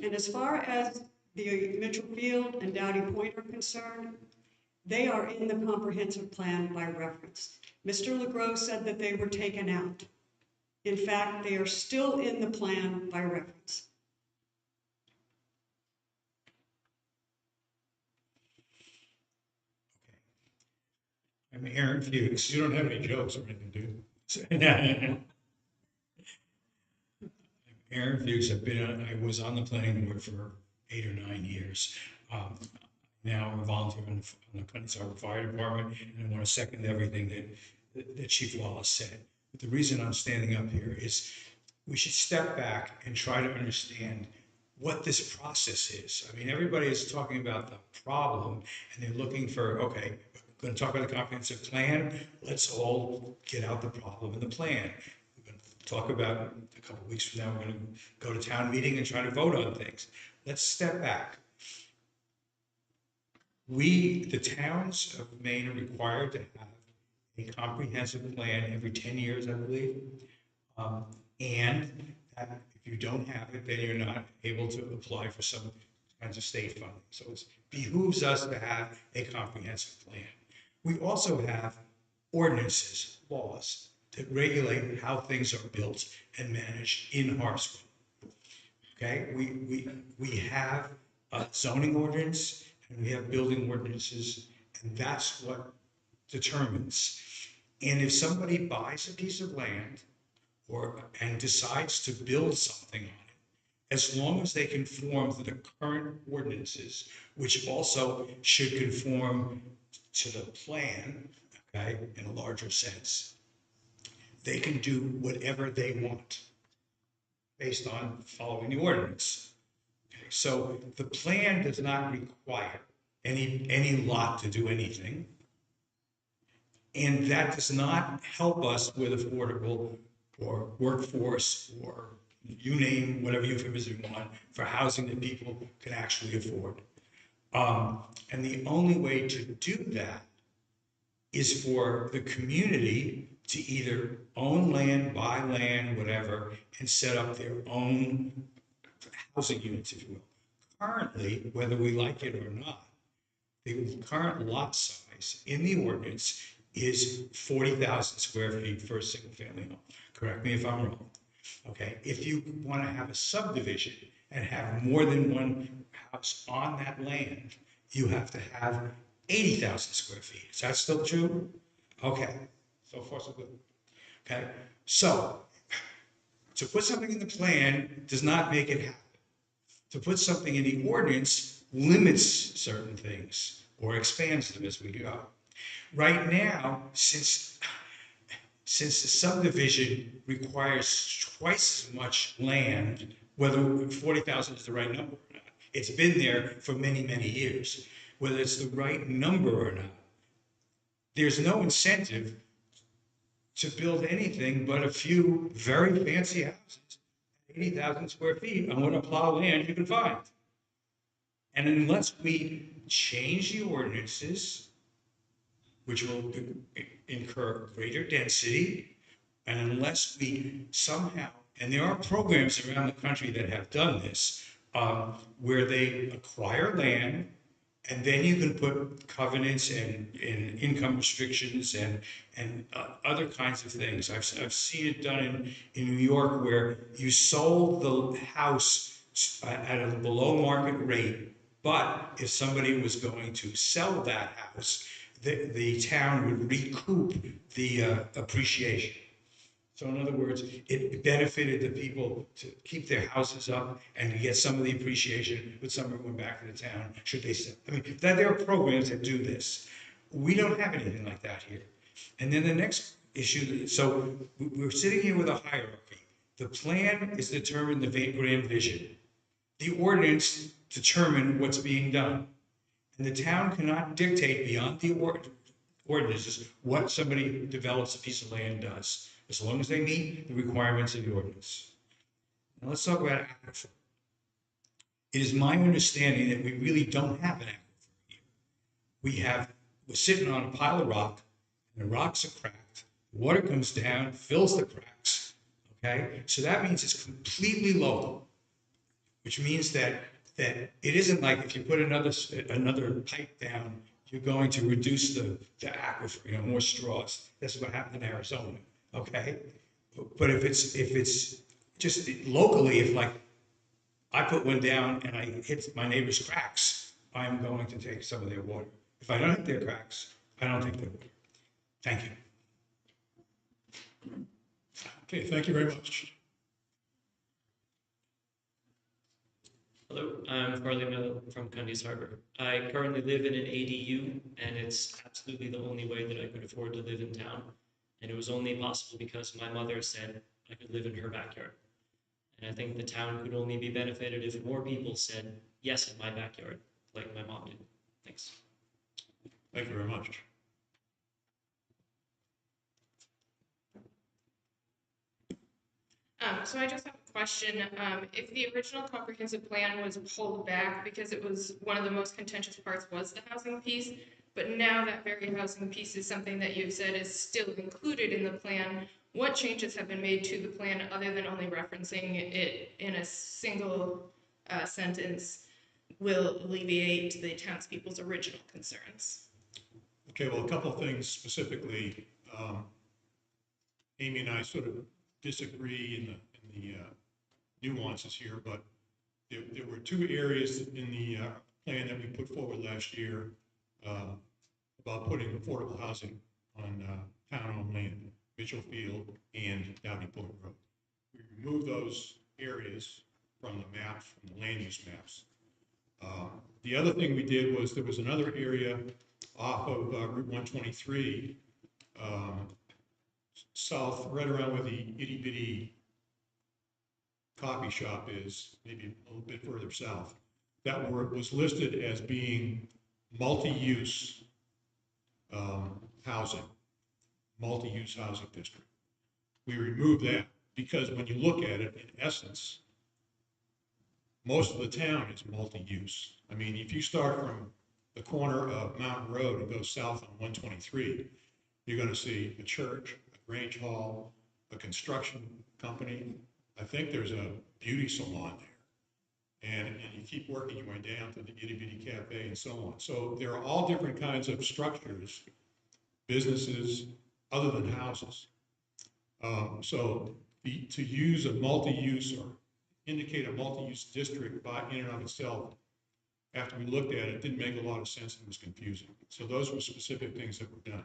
And as far as the Mitchell Field and Dowdy Point are concerned, they are in the comprehensive plan by reference. Mr. LeGros said that they were taken out. In fact, they are still in the plan by reference. I'm Aaron Fuchs. You don't have any jokes or anything, do you? Aaron Fuchs, I was on the planning board for 8 or 9 years. Now I'm a volunteer on the Clinton Fire Department, and I want to second everything that Chief Wallace said. But the reason I'm standing up here is we should step back and try to understand what this process is. I mean, everybody is talking about the problem, and they're looking for, okay, we're going to talk about the comprehensive plan. Let's all get out the problem and the plan. We're going to talk about a couple of weeks from now, we're going to go to town meeting and try to vote on things. Let's step back. The towns of Maine are required to have a comprehensive plan every 10 years, I believe. And that if you don't have it, then you're not able to apply for some kinds of state funding. So it behooves us to have a comprehensive plan. We also have ordinances, laws that regulate how things are built and managed in Harpswell. Okay, we have a zoning ordinance and we have building ordinances, and that's what determines. And if somebody buys a piece of land and decides to build something on it, as long as they conform to the current ordinances, which also should conform to the plan, okay, in a larger sense, they can do whatever they want based on following the ordinance. Okay, so the plan does not require any lot to do anything. And that does not help us with affordable or workforce or you name whatever euphemism you want for housing that people can actually afford. And the only way to do that is for the community to either own land, buy land, whatever, and set up their own housing units, if you will. Currently, whether we like it or not, the current lot size in the ordinance is 40,000 square feet for a single family home. Correct me if I'm wrong. Okay, if you want to have a subdivision and have more than one house on that land, you have to have 80,000 square feet. Is that still true? Okay, so far so good. Okay, so to put something in the plan does not make it happen. To put something in the ordinance limits certain things or expands them as we go. Right now, since the subdivision requires twice as much land, whether 40,000 is the right number or not, it's been there for many, many years. Whether it's the right number or not, there's no incentive to build anything but a few very fancy houses, 80,000 square feet on what a plow land you can find. And unless we change the ordinances, which will incur greater density, and unless we somehow, and there are programs around the country that have done this, where they acquire land, and then you can put covenants and income restrictions and other kinds of things. I've seen it done in New York where you sold the house at a below market rate, but if somebody was going to sell that house, the town would recoup the appreciation. So in other words, it benefited the people to keep their houses up and to get some of the appreciation with some going back to the town, should they sell. I mean, there are programs that do this. We don't have anything like that here. And then the next issue, so we're sitting here with a hierarchy. The plan is to determine the grand vision. The ordinance determine what's being done. And the town cannot dictate beyond the ordinances what somebody who develops a piece of land does, as long as they meet the requirements of the ordinance. Now let's talk about aquifer. It is my understanding that we really don't have an aquifer here. We're sitting on a pile of rock, and the rocks are cracked. Water comes down, fills the cracks. Okay, so that means it's completely local, which means that it isn't like if you put another pipe down, you're going to reduce the aquifer, more straws. That's what happened in Arizona, okay? But if it's just locally, if like I put one down and I hit my neighbor's cracks, I'm going to take some of their water. If I don't hit their cracks, I don't take their water. Thank you. Okay, thank you very much. Hello, I'm Farley Miller from Cundy's Harbor. I currently live in an ADU, and it's absolutely the only way that I could afford to live in town. And it was only possible because my mother said I could live in her backyard. And I think the town could only be benefited if more people said yes in my backyard, like my mom did. Thanks. Thank you very much. So I just have a question. If the original comprehensive plan was pulled back because it was one of the most contentious parts was the housing piece, but now that very housing piece is something that you've said is still included in the plan, what changes have been made to the plan other than only referencing it in a single sentence will alleviate the townspeople's original concerns? Okay, well, a couple of things specifically. Amy and I sort of disagree in the nuances here, but there were two areas in the plan that we put forward last year about putting affordable housing on town-owned land, Mitchell Field and Downey Point Road. We removed those areas from the maps, from the land use maps. The other thing we did was there was another area off of Route 123, south, right around where the itty bitty coffee shop is, maybe a little bit further south, that was listed as being multi-use housing, multi-use housing district. We removed that because when you look at it, in essence, most of the town is multi-use. I mean, if you start from the corner of Mountain Road and go south on 123, you're going to see a church, a Grange Hall, a construction company. I think there's a beauty salon there. And you keep working your way down to the itty bitty cafe and so on. So there are all different kinds of structures, businesses, other than houses. To use a multi-use or indicate a multi-use district by in and of itself, after we looked at it, didn't make a lot of sense and was confusing. So those were specific things that were done.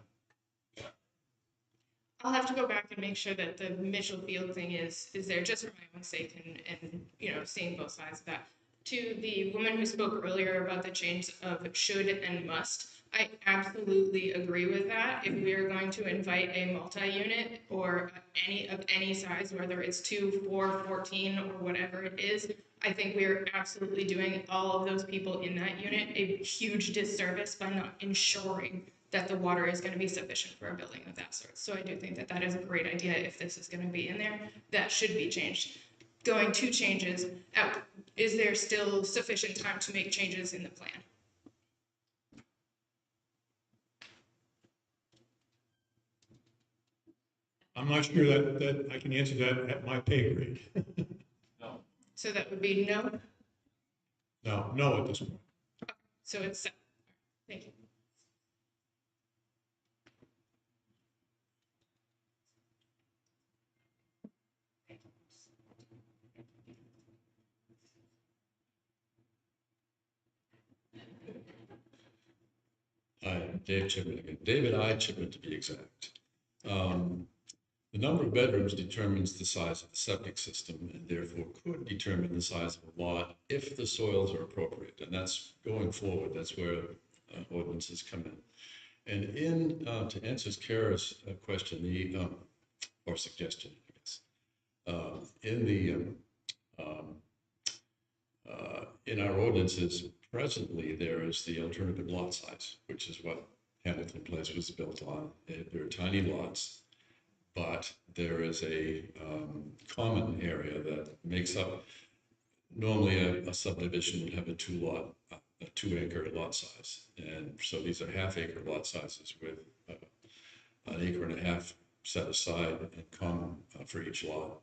I'll have to go back and make sure that the Mitchell Field thing is there just for my own sake and you know, seeing both sides of that. To the woman who spoke earlier about the change of should and must, I absolutely agree with that. If we are going to invite a multi-unit or any size, whether it's 2, 4, 14, or whatever it is, I think we are absolutely doing all of those people in that unit a huge disservice by not ensuring that the water is going to be sufficient for a building of that sort. So I do think that that is a great idea if this is going to be in there. That should be changed. Going to changes, is there still sufficient time to make changes in the plan? I'm not sure that I can answer that at my pay grade. No. So that would be no? No, at this point. So it's set. Thank you. Hi, Dave Chipman again. David I. Chipman, to be exact. The number of bedrooms determines the size of the septic system and therefore could determine the size of a lot if the soils are appropriate. And that's going forward. That's where ordinances come in. And to answer Kara's question, or suggestion, I guess, in our ordinances, presently there is the alternative lot size, which is what Hamilton Place was built on. They're tiny lots, but there is a common area that makes up, normally a subdivision would have a 2-acre lot size. And so these are half-acre lot sizes with an acre and a half set aside in common for each lot.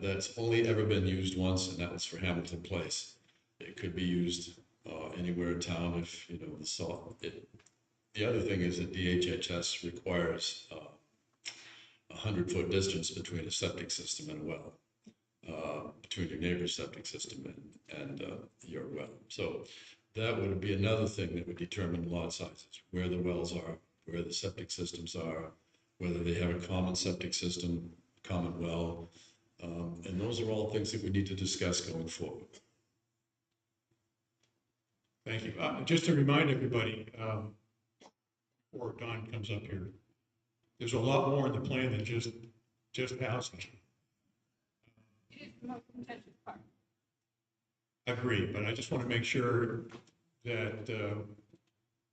That's only ever been used once, and that was for Hamilton Place. It could be used anywhere in town if, you know, the salt. The other thing is that DHHS requires a 100-foot distance between a septic system and a well, between your neighbor's septic system and your well. So that would be another thing that would determine lot sizes, where the wells are, where the septic systems are, whether they have a common septic system, common well. And those are all things that we need to discuss going forward. Thank you. Just to remind everybody, before Don comes up here, there's a lot more in the plan than just housing. It is the most contentious part. Agreed, but I just want to make sure that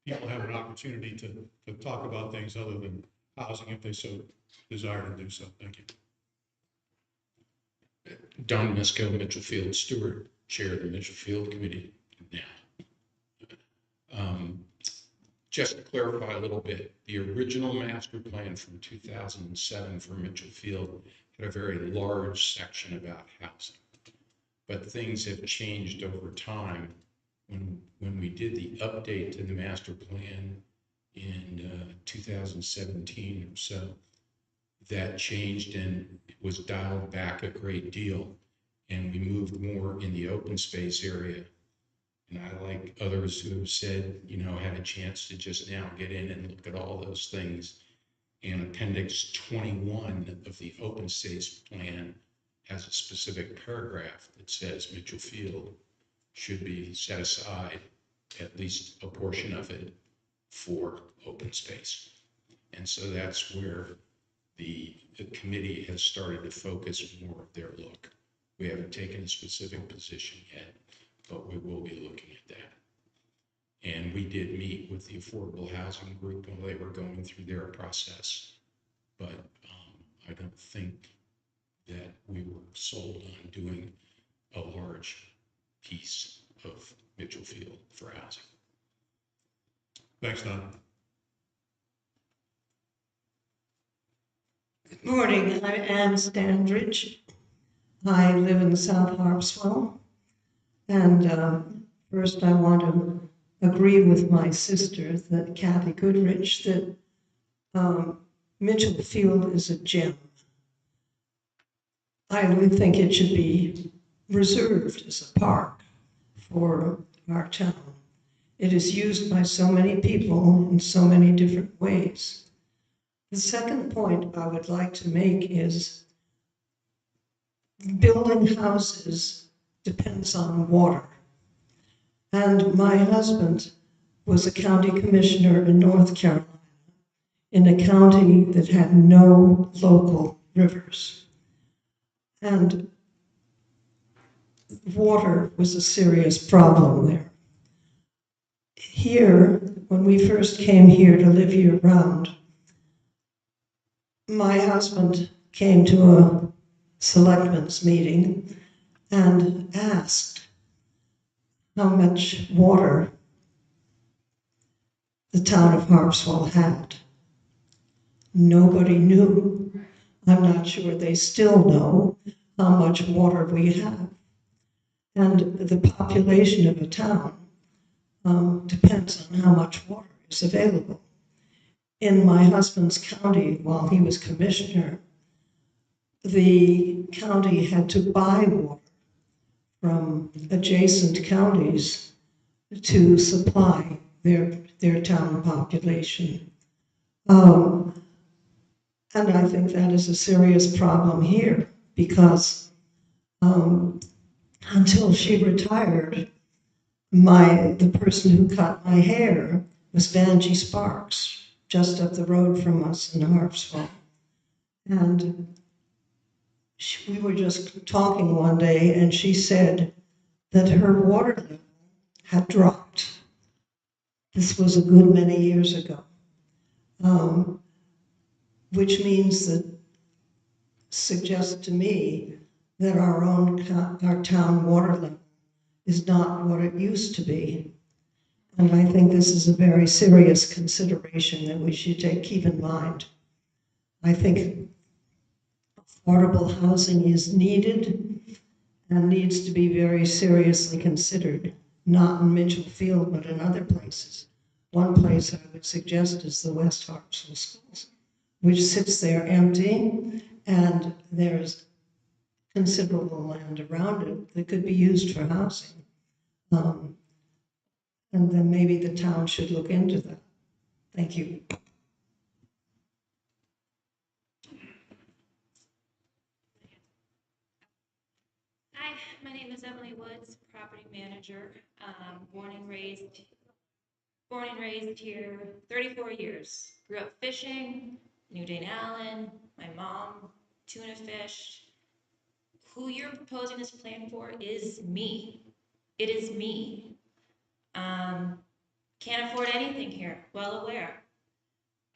people have an opportunity to talk about things other than housing if they so desire to do so. Thank you. Don Misko, Mitchell Field Stewart, Chair of the Mitchell Field Committee now. Just to clarify a little bit, the original master plan from 2007 for Mitchell Field had a very large section about housing. But things have changed over time. When we did the update to the master plan in 2017 or so, that changed and was dialed back a great deal. And we moved more in the open space area. And I, like others who have said, had a chance to just now get in and look at all those things. And Appendix 21 of the open space plan has a specific paragraph that says Mitchell Field should be set aside, at least a portion of it, for open space. And so that's where the committee has started to focus more of their look. We haven't taken a specific position yet, but we will be looking at that. And we did meet with the affordable housing group while they were going through their process. But I don't think that we were sold on doing a large piece of Mitchell Field for housing. Thanks, Don. Good morning, I'm Ann Standridge. I live in South Harpswell. And first I want to agree with my sister, that Kathy Goodrich, that Mitchell Field is a gem. I would think it should be reserved as a park for our town. It is used by so many people in so many different ways. The second point I would like to make is building houses depends on water. And my husband was a county commissioner in North Carolina, in a county that had no local rivers. And water was a serious problem there. Here, when we first came here to live year-round, my husband came to a selectmen's meeting and asked how much water the town of Harpswell had. Nobody knew. I'm not sure they still know how much water we have. And the population of a town depends on how much water is available. In my husband's county, while he was commissioner, the county had to buy water from adjacent counties to supply their town population. And I think that is a serious problem here, because until she retired, the person who cut my hair was Vanjie Sparks, just up the road from us in Harpswell. And we were just talking one day, and she said that her water level had dropped. This was a good many years ago, which means that suggests to me that our town water level is not what it used to be. And I think this is a very serious consideration that we should keep in mind. I think affordable housing is needed and needs to be very seriously considered, not in Mitchell Field, but in other places. One place I would suggest is the West Harpswell Schools, which sits there empty, and there's considerable land around it that could be used for housing. And then maybe the town should look into that. Thank you. my name is Emily Woods, property manager, born and raised here 34 years. Grew up fishing, New Dane Allen, my mom, tuna fish. Who you're proposing this plan for is me. It is me. Can't afford anything here, well aware.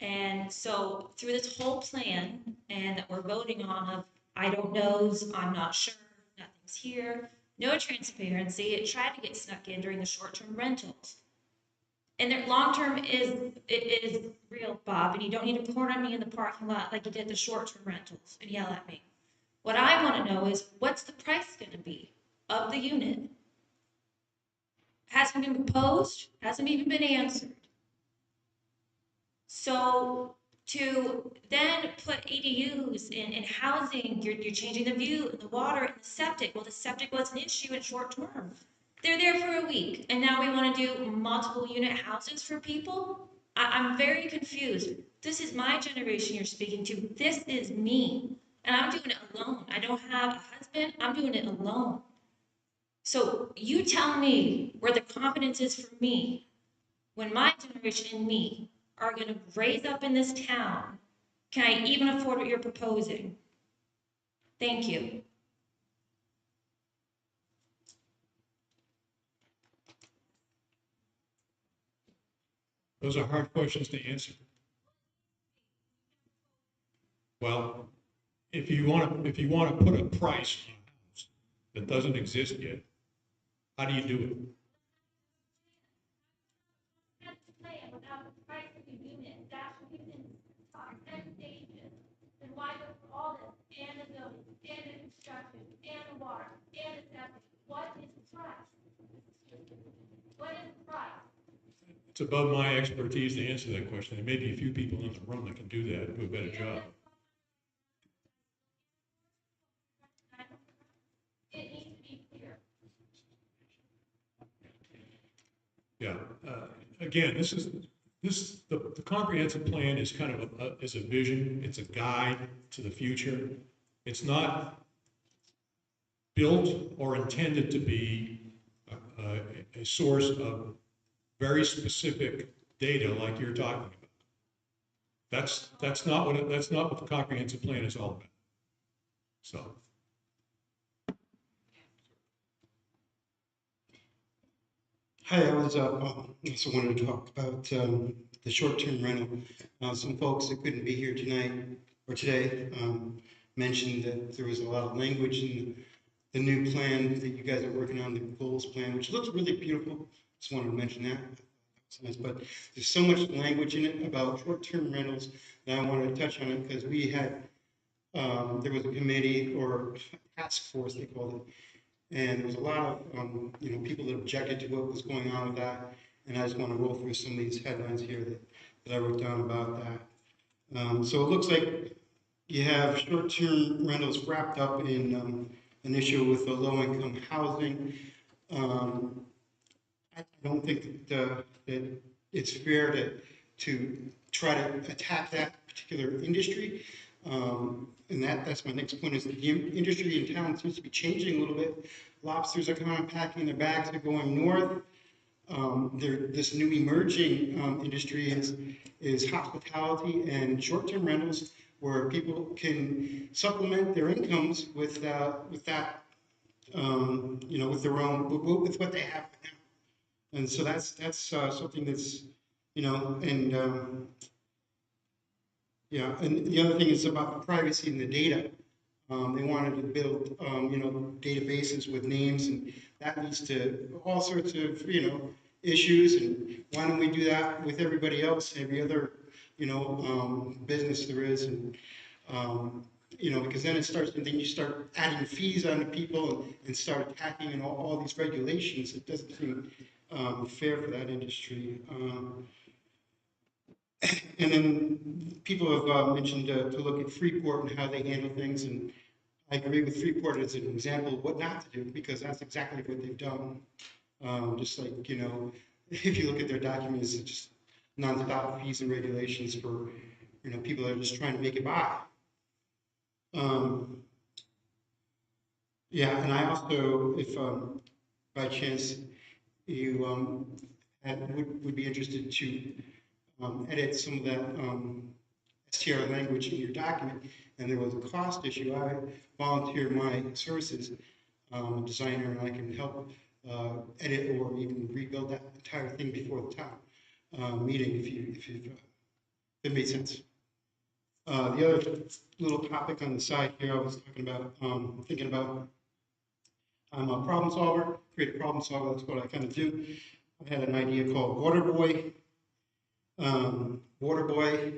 And so through this whole plan and that we're voting on of I don't knows, I'm not sure, nothing's here, no transparency, it tried to get snuck in during the short-term rentals. And their long-term is real, Bob, and you don't need to corner me in the parking lot like you did the short-term rentals and yell at me. What I want to know is what's the price going to be of the unit? Hasn't been proposed, hasn't even been answered. So to then put ADUs in housing, you're changing the view and the water and the septic. Well, the septic was an issue in short term. They're there for a week, and now we want to do multiple unit houses for people? I'm very confused. This is my generation you're speaking to. This is me, and I'm doing it alone. I don't have a husband. I'm doing it alone. So you tell me where the confidence is for me when my generation and me are going to raise up in this town. Can I even afford what you're proposing? Thank you. Those are hard questions to answer. Well, if you want to put a price on a house that doesn't exist yet, how do you do it? Without the price of the unit, that should be in 10 stages. Then why go through all this and the zoning and the construction and the water and the septic? What is the price? What is the price? It's above my expertise to answer that question. There may be a few people in the room that can do that, do a better job. It needs to be clear. Yeah. Again, the comprehensive plan is kind of is a vision. It's a guide to the future. It's not built or intended to be a source of very specific data like you're talking about. That's not what the comprehensive plan is all about. So. Hi, I was also wanted to talk about the short-term rental. Some folks that couldn't be here tonight or today mentioned that there was a lot of language in the new plan that you guys are working on, the goals plan, which looks really beautiful. Just wanted to mention that. That's nice. But there's so much language in it about short-term rentals that I wanted to touch on it because we had there was a committee or task force they called it. And there was a lot of, people that objected to what was going on with that. And I just want to roll through some of these headlines here that I wrote down about that. So it looks like you have short-term rentals wrapped up in an issue with the low-income housing. I don't think that it's fair to try to attack that particular industry. And that's my next point is that the industry in town seems to be changing a little bit. Lobsters are kind of packing their bags, they're going north. This new emerging industry is hospitality and short-term rentals where people can supplement their incomes with that, with their own, with what they have now. And so that's something that's, and yeah, and the other thing is about the privacy and the data. They wanted to build, databases with names, and that leads to all sorts of, issues. And why don't we do that with everybody else, every other, business there is, and because then it starts, and then you start adding fees on people and start attacking and all these regulations. It doesn't seem fair for that industry. And then people have mentioned to look at Freeport and how they handle things, and I agree with Freeport as an example of what not to do, because that's exactly what they've done. Just like, if you look at their documents, it's just nonstop fees and regulations for, people that are just trying to make it by. Yeah, and I also, if by chance you would be interested to edit some of that STR language in your document, and there was a cost issue, I volunteer my services, designer, and I can help edit or even rebuild that entire thing before the town meeting if it made sense. The other little topic on the side here, I was talking about, thinking about, I'm a problem solver, creative problem solver, that's what I kind of do. I had an idea called Water Boy. Water Boy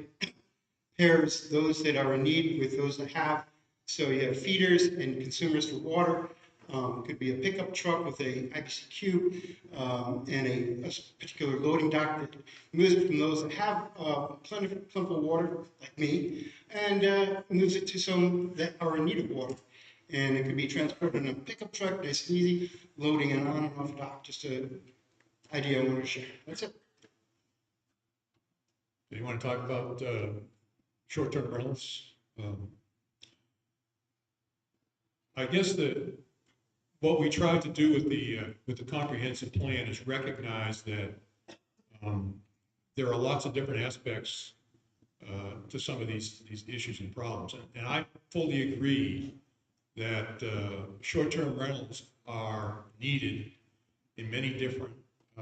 pairs those that are in need with those that have. So you have feeders and consumers for water. It could be a pickup truck with a IBC cube and a particular loading dock that moves it from those that have plentiful water, like me, and moves it to some that are in need of water. And it could be transported in a pickup truck, nice and easy, loading and on and off dock. Just an idea I wanted to share. That's it. Do you want to talk about short-term rentals? I guess what we tried to do with the comprehensive plan is recognize that there are lots of different aspects to some of these issues and problems, and I fully agree that short-term rentals are needed in many different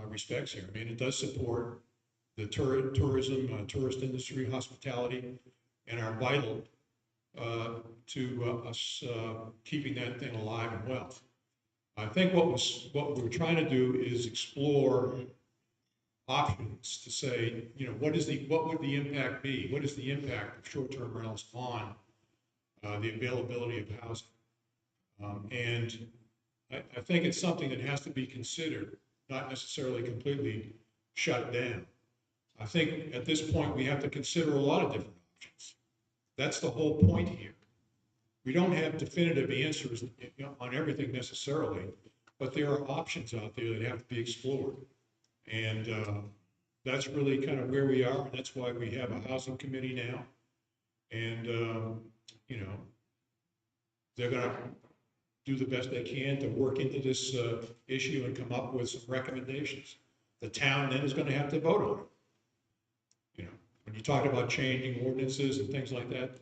respects here. I mean, it does support the tourism, tourist industry, hospitality, and are vital to us keeping that thing alive and well. I think what we're trying to do is explore options to say, you know, what would the impact be? What is the impact of short-term rentals on the availability of housing? And I think it's something that has to be considered, not necessarily completely shut down. I think at this point we have to consider a lot of different options. That's the whole point here. We don't have definitive answers on everything necessarily, but there are options out there that have to be explored. And that's really kind of where we are, and that's why we have a housing committee now. And, you know, they're going to do the best they can to work into this issue and come up with some recommendations. The town then is going to have to vote on it. You know, when you talk about changing ordinances and things like that,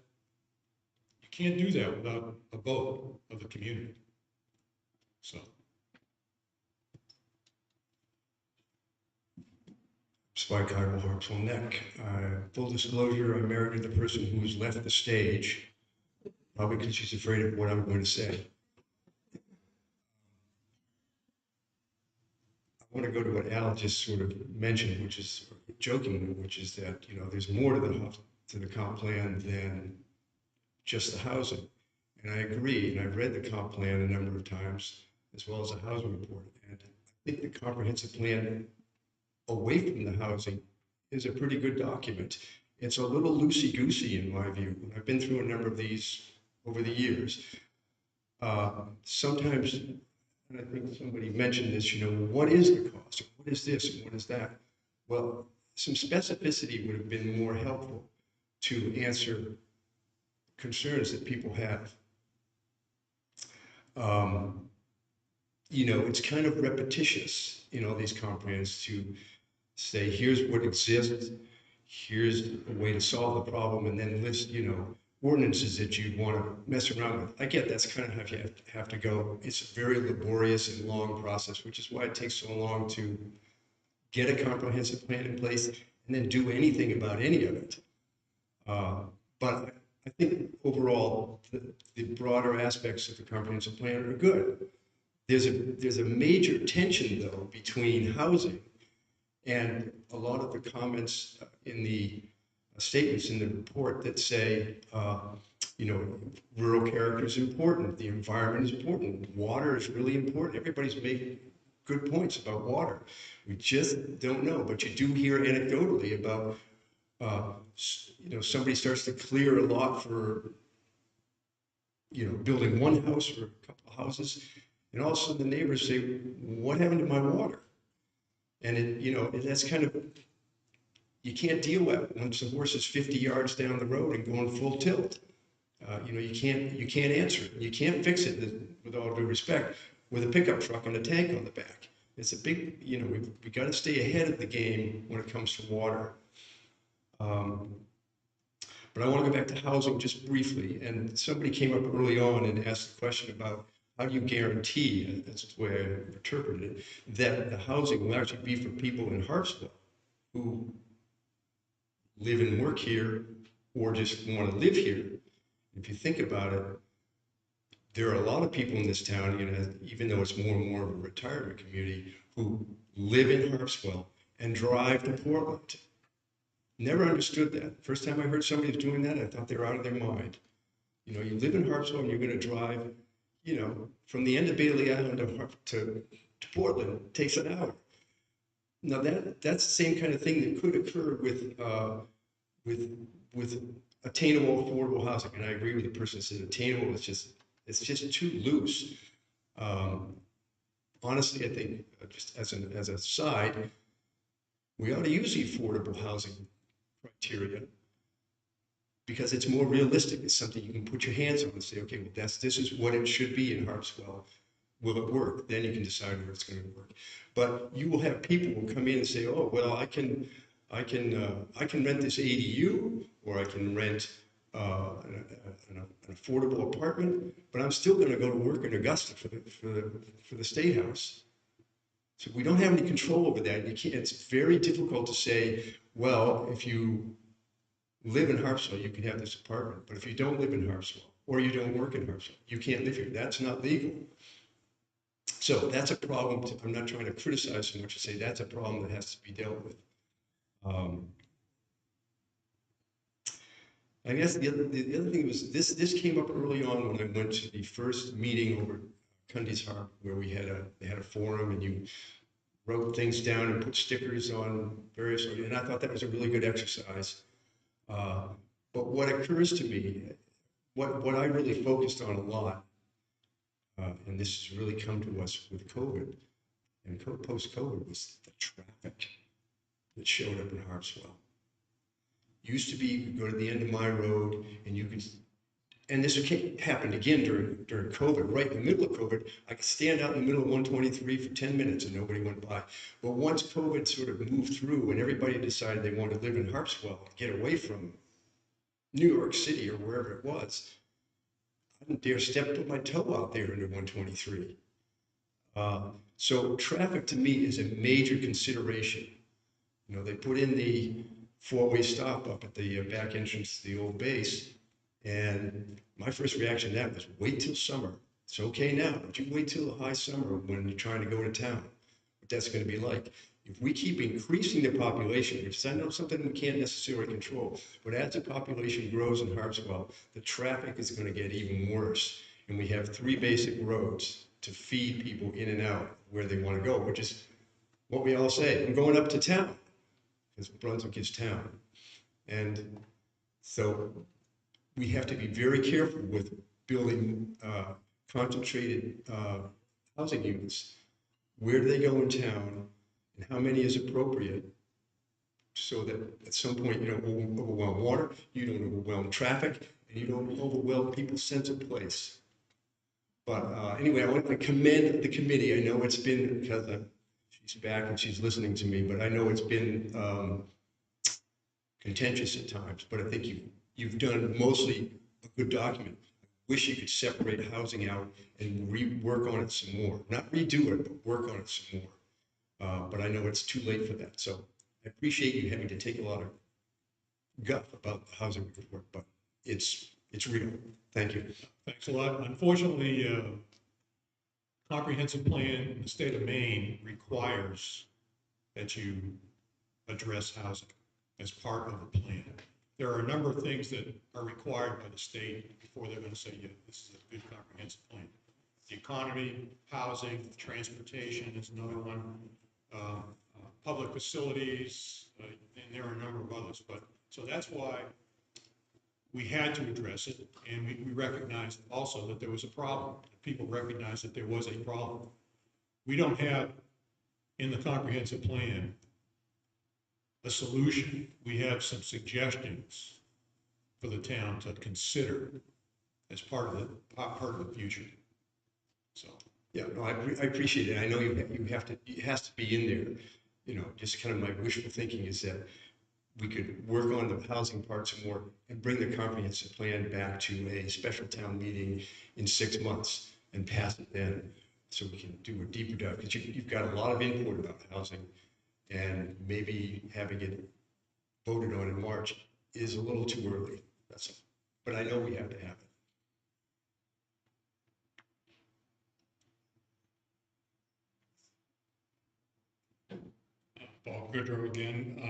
you can't do that without a vote of the community. So. Spike Heigl, Harpswell Neck. Full disclosure, I'm married to the person who has left the stage, probably because she's afraid of what I'm going to say. I want to go to what Al just sort of mentioned, which is joking, which is that, you know, there's more to the comp plan than just the housing. And I agree, and I've read the comp plan a number of times, as well as the housing report. And I think the comprehensive plan away from the housing is a pretty good document. It's a little loosey-goosey in my view. I've been through a number of these over the years. Sometimes, and I think somebody mentioned this, you know, what is the cost? What is this and what is that? Well, some specificity would have been more helpful to answer concerns that people have. You know, it's kind of repetitious in all these comp plans to say, here's what exists, here's a way to solve the problem, and then list, you know, ordinances that you want to mess around with. I get that's kind of how you have to go. It's a very laborious and long process, which is why it takes so long to get a comprehensive plan in place and then do anything about any of it. But I think overall, the broader aspects of the comprehensive plan are good. There's a major tension, though, between housing and a lot of the comments in the statements in the report that say, you know, rural character is important, the environment is important, water is really important. Everybody's making good points about water. We just don't know, but you do hear anecdotally about, you know, somebody starts to clear a lot for, you know, building one house or a couple of houses, and all of a sudden the neighbors say, what happened to my water? And it, you know, that's kind of, you can't deal with it once the horse is 50 yards down the road and going full tilt. you can't answer it. You can't fix it, with all due respect, with a pickup truck and a tank on the back. It's a big, we got to stay ahead of the game when it comes to water. But I want to go back to housing just briefly. And somebody came up early on and asked the question about how do you guarantee, and that's the way I interpreted it, that the housing will actually be for people in Harpswell who live and work here or just want to live here. If you think about it, there are a lot of people in this town, even though it's more and more of a retirement community, who live in Harpswell and drive to Portland. Never understood that. First time I heard somebody was doing that, I thought they were out of their mind. You live in Harpswell and you're going to drive, from the end of Bailey Island to Portland. It takes an hour. Now that's the same kind of thing that could occur with attainable, affordable housing. And I agree with the person who said attainable. It's just too loose. Honestly, I think just as a side, we ought to use the affordable housing criteria because it's more realistic. It's something you can put your hands on and say, okay, well, this is what it should be in Harpswell. Will it work? Then you can decide where it's going to work. But you will have people who come in and say, oh, well, I can rent this ADU, or I can rent an affordable apartment, but I'm still going to go to work in Augusta for the State House. So we don't have any control over that. It's very difficult to say, well, if you live in Harpswell, you can have this apartment. But if you don't live in Harpswell or you don't work in Harpswell, you can't live here. That's not legal. So that's a problem. I'm not trying to criticize so much to say that's a problem that has to be dealt with. I guess the other thing was this came up early on when I went to the first meeting over Cundy's Harp, where they had a forum and you wrote things down and put stickers on various, and I thought that was a really good exercise. But what occurs to me, what I really focused on a lot, and this has really come to us with COVID and post-COVID, was the traffic that showed up in Harpswell. Used to be, you could go to the end of my road and you could, and this happened again during COVID, right in the middle of COVID, I could stand out in the middle of 123 for 10 minutes and nobody went by. But once COVID sort of moved through and everybody decided they wanted to live in Harpswell, get away from New York City or wherever it was, I didn't dare put my toe out there into 123. So traffic to me is a major consideration. They put in the four-way stop up at the back entrance to the old base. And my first reaction to that was, wait till summer. It's okay now, but you wait till the high summer when you're trying to go to town. What that's going to be like. If we keep increasing the population, which I know something we can't necessarily control, but as the population grows in Harpswell, the traffic is going to get even worse. And we have 3 basic roads to feed people in and out where they want to go, which is what we all say. I'm going up to town, because Brunswick is town. And so we have to be very careful with building concentrated housing units. Where do they go in town and how many is appropriate, so that at some point you don't overwhelm water, you don't overwhelm traffic, and you don't overwhelm people's sense of place. But anyway, I want to commend the committee. I know it's been, because she's back and she's listening to me, but I know it's been contentious at times, but I think you've done mostly a good document. I wish you could separate housing out and work on it some more. Not redo it, but work on it some more. But I know it's too late for that. So I appreciate you having to take a lot of guff about the housing report, but it's real. Thank you. Thanks a lot. Unfortunately, comprehensive plan in the state of Maine requires that you address housing as part of the plan. There are a number of things that are required by the state before they're going to say, yeah, this is a good comprehensive plan. The economy, housing, transportation is another one, public facilities, and there are a number of others. But so that's why we had to address it, and we recognized also that there was a problem. People recognized that there was a problem. We don't have in the comprehensive plan a solution. We have some suggestions for the town to consider as part of the future. So. Yeah, no, I appreciate it. I know you have to, it has to be in there. You know, just kind of my wishful thinking is that we could work on the housing part some more and bring the comprehensive plan back to a special town meeting in 6 months and pass it then, so we can do a deeper dive, because you've got a lot of input about housing, and maybe having it voted on in March is a little too early. That's all. But I know we have to have it. Bob Goodrow again.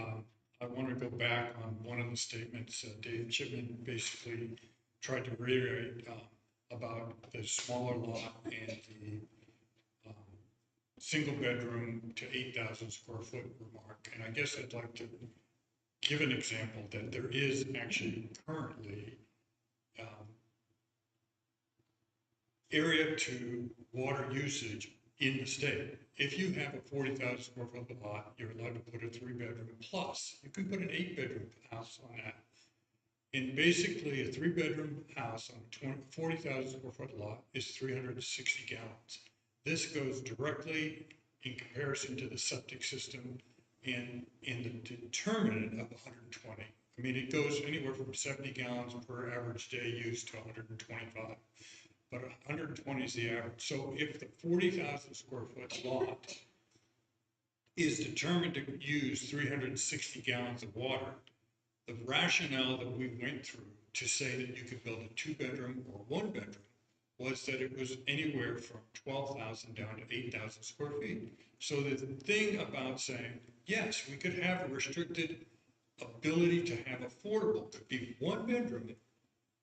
I want to go back on one of the statements Dave Chipman basically tried to reiterate about the smaller lot and the single bedroom to 8,000 square foot remark. And I guess I'd like to give an example that there is actually currently area to water usage in the state. If you have a 40,000 square foot lot, you're allowed to put a 3-bedroom plus. You can put an 8-bedroom house on that. And basically, a 3-bedroom house on a 40,000 square foot lot is 360 gallons. This goes directly in comparison to the septic system and the determinant of 120. I mean, it goes anywhere from 70 gallons per average day use to 125. But 120 is the average. So if the 40,000 square foot lot is determined to use 360 gallons of water, the rationale that we went through to say that you could build a 2-bedroom or 1-bedroom was that it was anywhere from 12,000 down to 8,000 square feet. So the thing about saying, yes, we could have a restricted ability to have affordable, could be 1 bedroom,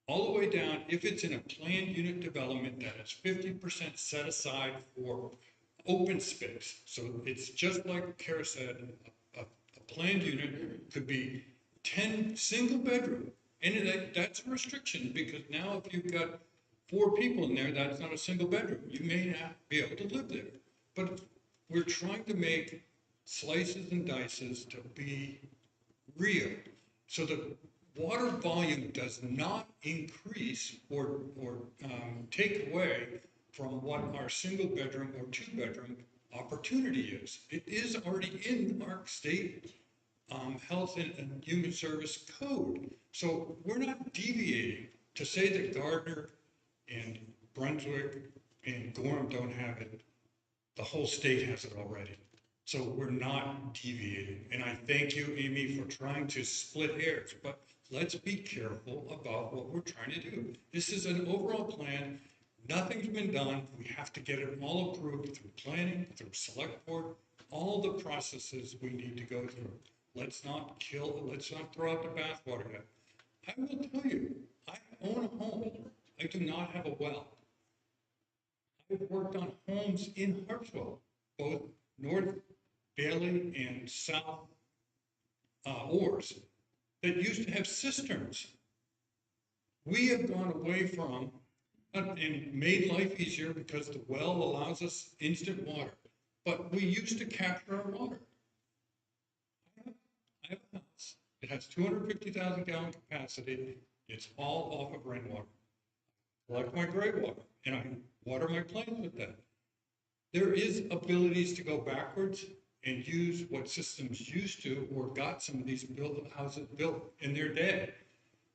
all the way down, if it's in a planned unit development that is 50% set aside for open space. So it's just like Kara said, a planned unit could be 10 single bedroom. And that's a restriction, because now if you've got 4 people in there, that's not a single bedroom. You may not be able to live there. But we're trying to make slices and dices to be real. So the water volume does not increase or take away from what our single bedroom or 2-bedroom opportunity is. It is already in our state health and human service code. So we're not deviating to say that Gardner and Brunswick and Gorham don't have it. The whole state has it already. So we're not deviating. And I thank you, Amy, for trying to split hairs, but let's be careful about what we're trying to do. This is an overall plan. Nothing's been done. We have to get it all approved through planning, through select board, all the processes we need to go through. Let's not throw out the bathwater yet. I will tell you, I own a home. I do not have a well. I've worked on homes in Harpswell, both North Bailey and South Oars, that used to have cisterns. We have gone away from and made life easier because the well allows us instant water. But we used to capture our water. I have a house. It has 250,000 gallon capacity. It's all off of rainwater. I collect my gray water and I water my plants with that. There is abilities to go backwards and use what systems used to or got some of these houses built in their day.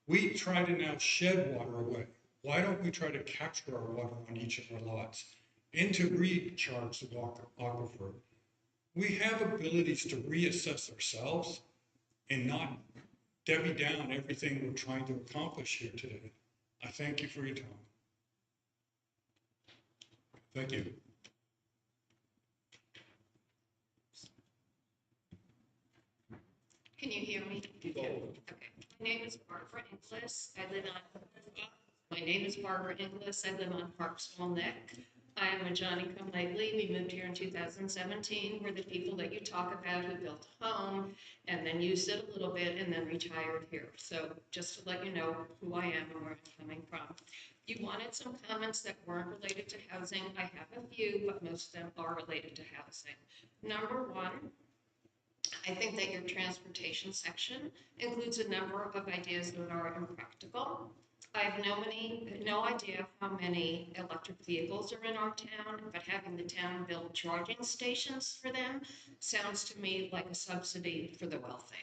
We try to now shed water away. Why don't we try to capture our water on each of our lots and to recharge the aquifer? We have abilities to reassess ourselves and not Debbie down everything we're trying to accomplish here today. I thank you for your time. Thank you. Can you hear me? Okay. My name is Barbara Inglis. I live on Harpswell Neck. I am a Johnny-come-lately. We moved here in 2017. We're the people that you talk about who built a home and then used it a little bit and then retired here. So just to let you know who I am and where I'm coming from. You wanted some comments that weren't related to housing. I have a few, but most of them are related to housing. Number one, I think that your transportation section includes a number of ideas that are impractical. I have no idea how many electric vehicles are in our town, but having the town build charging stations for them sounds to me like a subsidy for the wealthy.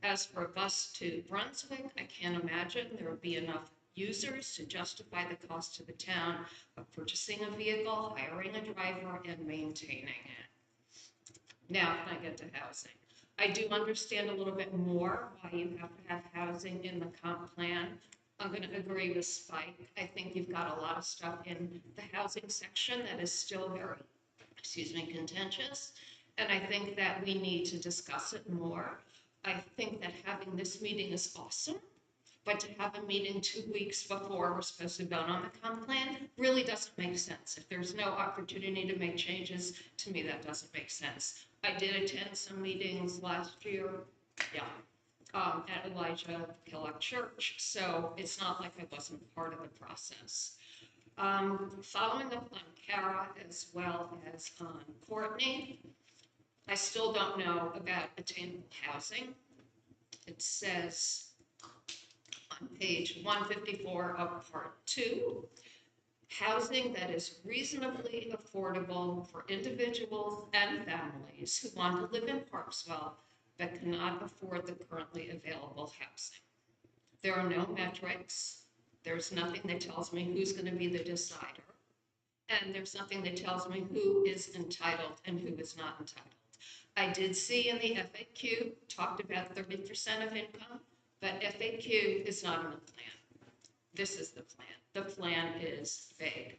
As for a bus to Brunswick, I can't imagine there would be enough users to justify the cost to the town of purchasing a vehicle, hiring a driver, and maintaining it. Now, can I get to housing? I do understand a little bit more why you have to have housing in the comp plan. I'm going to agree with Spike. I think you've got a lot of stuff in the housing section that is still very, contentious. And I think that we need to discuss it more. I think that having this meeting is awesome, but to have a meeting 2 weeks before we're supposed to vote on the comp plan really doesn't make sense. If there's no opportunity to make changes, to me, that doesn't make sense. I did attend some meetings last year, at Elijah Kellogg Church, so it's not like I wasn't part of the process. Following up on Kara as well as on Courtney, I still don't know about attainable housing. It says on page 154 of part 2, housing that is reasonably affordable for individuals and families who want to live in Harpswell but cannot afford the currently available housing. There are no metrics. There's nothing that tells me who's going to be the decider. And there's nothing that tells me who is entitled and who is not entitled. I did see in the FAQ talked about 30% of income, but FAQ is not in the plan. This is the plan. The plan is vague.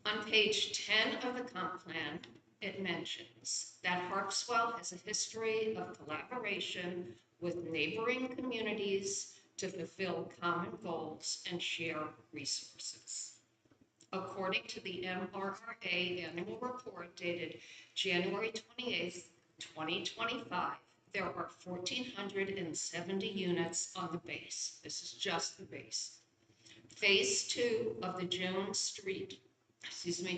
On page 10 of the comp plan, it mentions that Harpswell has a history of collaboration with neighboring communities to fulfill common goals and share resources. According to the MRRA annual report dated January 28th, 2025, there are 1,470 units on the base. This is just the base. Phase 2 of the Jones Street,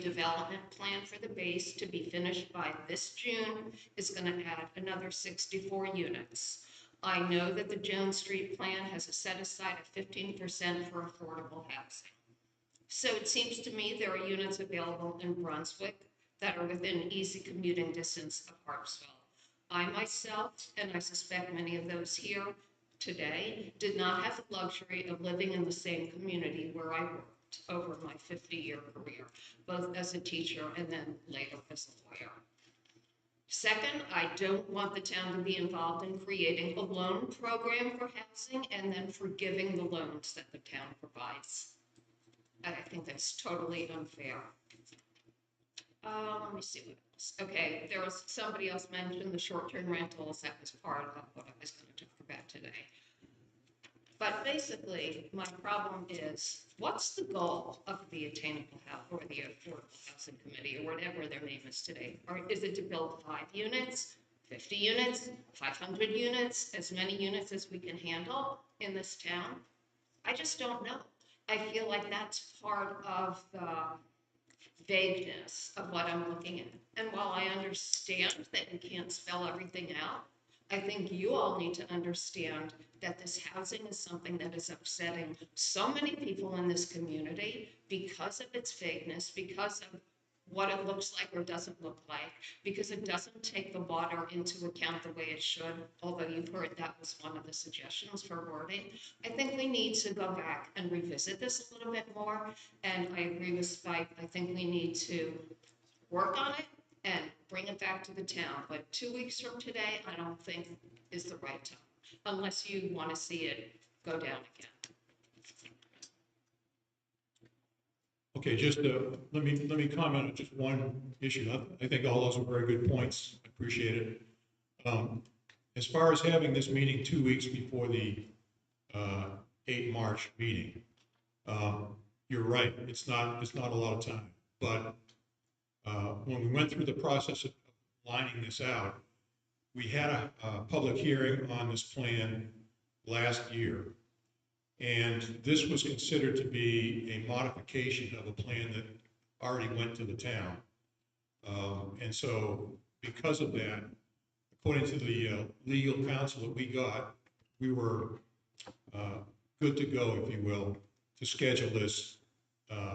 development plan for the base to be finished by this June is going to add another 64 units. I know that the Jones Street plan has a set aside of 15% for affordable housing. So it seems to me there are units available in Brunswick that are within easy commuting distance of Harpswell. I myself, and I suspect many of those here today, did not have the luxury of living in the same community where I worked over my 50-year career, both as a teacher and then later as a lawyer. Second, I don't want the town to be involved in creating a loan program for housing and then forgiving the loans that the town provides. I think that's totally unfair. Let me see what else. Okay, there was somebody else mentioned the short-term rentals. That was part of what I was going to talk about today. But basically, my problem is, what's the goal of the Attainable House or the Affordable Housing Committee or whatever their name is today? Or is it to build 5 units, 50 units, 500 units, as many units as we can handle in this town? I just don't know. I feel like that's part of the vagueness of what I'm looking at. And while I understand that you can't spell everything out, I think you all need to understand that this housing is something that is upsetting so many people in this community because of its vagueness, because of what it looks like or doesn't look like, because it doesn't take the water into account the way it should, although you've heard that was one of the suggestions for wording. I think we need to go back and revisit this a little bit more, and I agree with Spike. I think we need to work on it and bring it back to the town, but 2 weeks from today, I don't think is the right time, unless you want to see it go down again. Okay, just let me comment on just one issue. I think all those are very good points. I appreciate it. As far as having this meeting 2 weeks before the 8 March meeting, you're right. It's not a lot of time. But when we went through the process of lining this out, we had a public hearing on this plan last year. And this was considered to be a modification of a plan that already went to the town. And so because of that, according to the legal counsel that we got, we were good to go, if you will, to schedule this,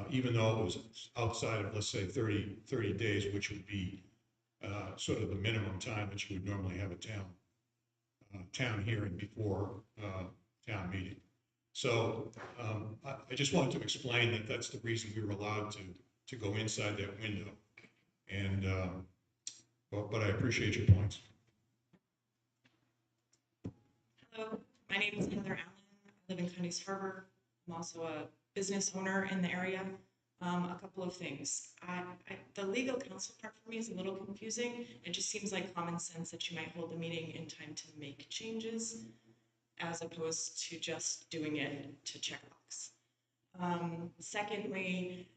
even though it was outside of, let's say, 30 days, which would be sort of the minimum time that you would normally have a town hearing before town meeting. So I just wanted to explain that that's the reason we were allowed to go inside that window. And, but I appreciate your points. Hello, my name is Heather Allen. I live in Cundy's Harbor. I'm also a business owner in the area. A couple of things. The legal counsel part for me is a little confusing. It just seems like common sense that you might hold a meeting in time to make changes as opposed to just doing it to check a box. Secondly,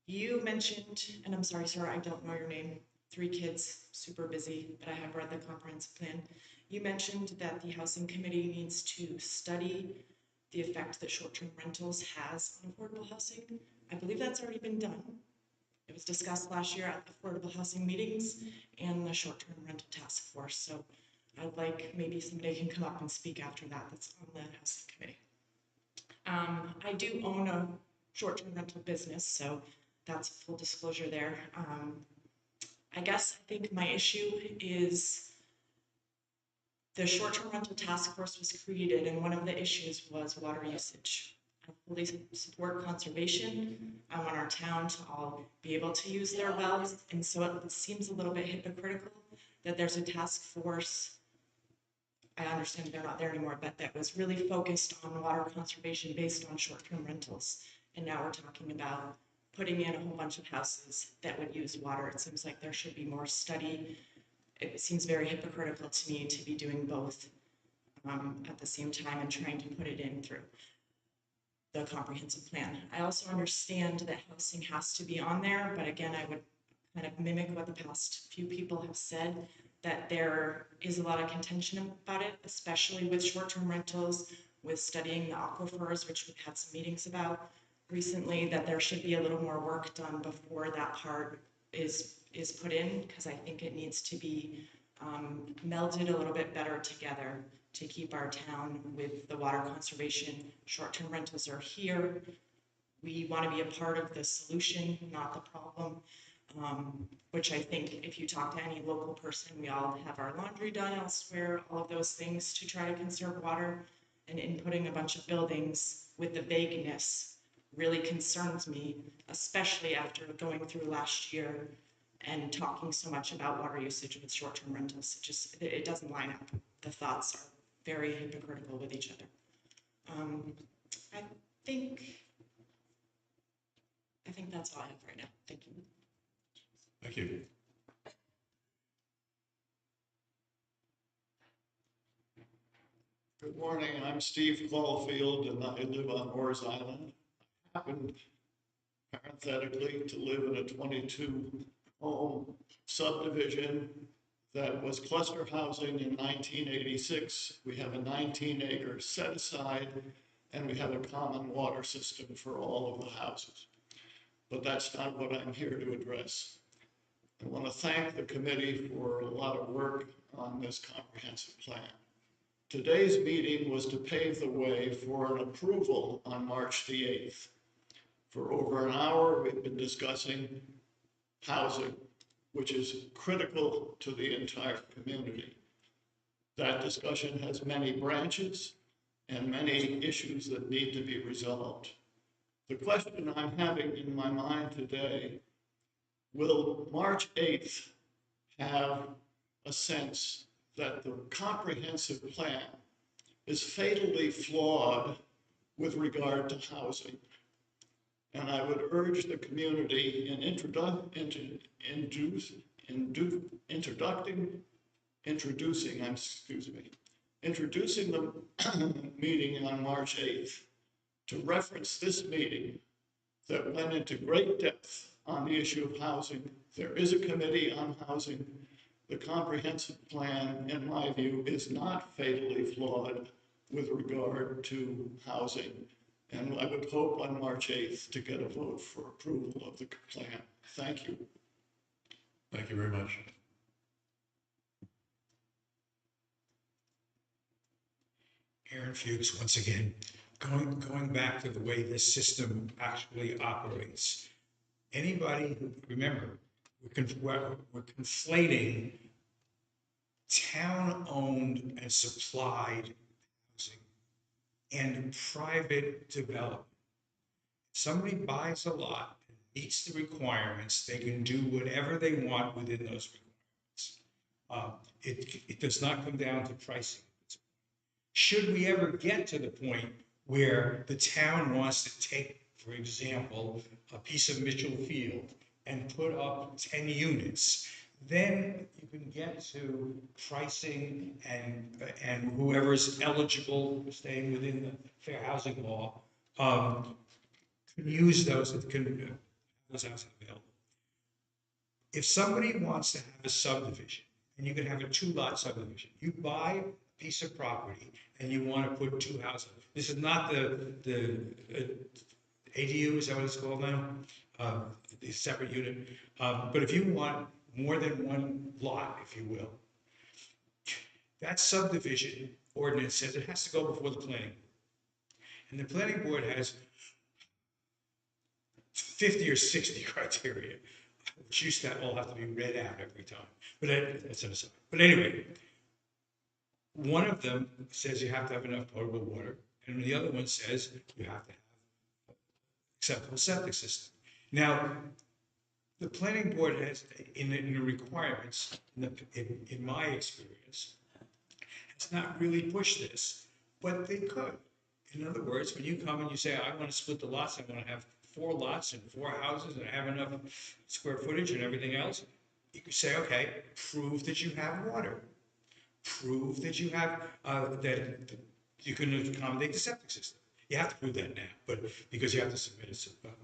you mentioned, and I'm sorry, sir, I don't know your name, 3 kids, super busy, but I have read the comprehensive plan. You mentioned that the housing committee needs to study the effect that short-term rentals has on affordable housing. I believe that's already been done. It was discussed last year at affordable housing meetings and the short-term rental task force. So I'd like maybe somebody can come up and speak after that. That's on the housing committee. I do own a short-term rental business, so that's full disclosure there. I think my issue is the short-term rental task force was created, and one of the issues was water usage. I fully support conservation. I want our town to all be able to use their wells, and so it seems a little bit hypocritical that there's a task force. I understand they're not there anymore, but that was really focused on water conservation based on short-term rentals. And now we're talking about putting in a whole bunch of houses that would use water. It seems like there should be more study. It seems very hypocritical to me to be doing both at the same time and trying to put it in through the comprehensive plan. I also understand that housing has to be on there, but again, I would kind of mimic what the past few people have said, that there is a lot of contention about it, especially with short-term rentals, with studying the aquifers, which we've had some meetings about recently, that there should be a little more work done before that part is put in, because I think it needs to be melded a little bit better together to keep our town with the water conservation. Short-term rentals are here. We want to be a part of the solution, not the problem. Which I think if you talk to any local person, we all have our laundry done elsewhere, all of those things to try to conserve water, and inputting a bunch of buildings with the vagueness really concerns me, especially after going through last year and talking so much about water usage with short-term rentals. It doesn't line up. The thoughts are very hypocritical with each other. I think that's all I have right now. Thank you. Thank you. Good morning, I'm Steve Caulfield and I live on Orr's Island. I happen, parenthetically, to live in a 22-home subdivision that was cluster housing in 1986. We have a 19-acre set aside and we have a common water system for all of the houses. But that's not what I'm here to address. I want to thank the committee for a lot of work on this comprehensive plan. Today's meeting was to pave the way for an approval on March the 8th. For over an hour, we've been discussing housing, which is critical to the entire community. That discussion has many branches and many issues that need to be resolved. The question I'm having in my mind today, will March 8th have a sense that the comprehensive plan is fatally flawed with regard to housing? And I would urge the community in introducing the meeting on March 8th to reference this meeting that went into great depth on the issue of housing. There is a committee on housing. The comprehensive plan, in my view, is not fatally flawed with regard to housing. And I would hope on March 8th to get a vote for approval of the plan. Thank you. Thank you very much. Aaron Fuchs, once again. going back to the way this system actually operates, anybody who, remember, we're conflating town-owned and supplied housing and private development. If somebody buys a lot and meets the requirements, they can do whatever they want within those requirements. It does not come down to pricing. Should we ever get to the point where the town wants to take, for example, a piece of Mitchell Field and put up 10 units, then you can get to pricing and whoever's eligible, staying within the fair housing law, can use those houses available. If somebody wants to have a subdivision, and you can have a 2-lot subdivision, you buy a piece of property and you want to put 2 houses. This is not the ADU, is that what it's called now? The separate unit. But if you want more than 1 lot, if you will, that subdivision ordinance says it has to go before the planning board. And the planning board has 50 or 60 criteria, which used to all have to be read out every time. But that's an aside. But anyway, one of them says you have to have enough potable water, and the other one says you have to have acceptable septic system. Now, the planning board has, in the requirements, in my experience, has not really pushed this, but they could. In other words, when you come and you say, I want to split the lots, I want to have 4 lots and 4 houses, and I have enough square footage and everything else, you could say, okay, prove that you have water. Prove that you have, that you can accommodate the septic system. You have to prove that now, but because you have to submit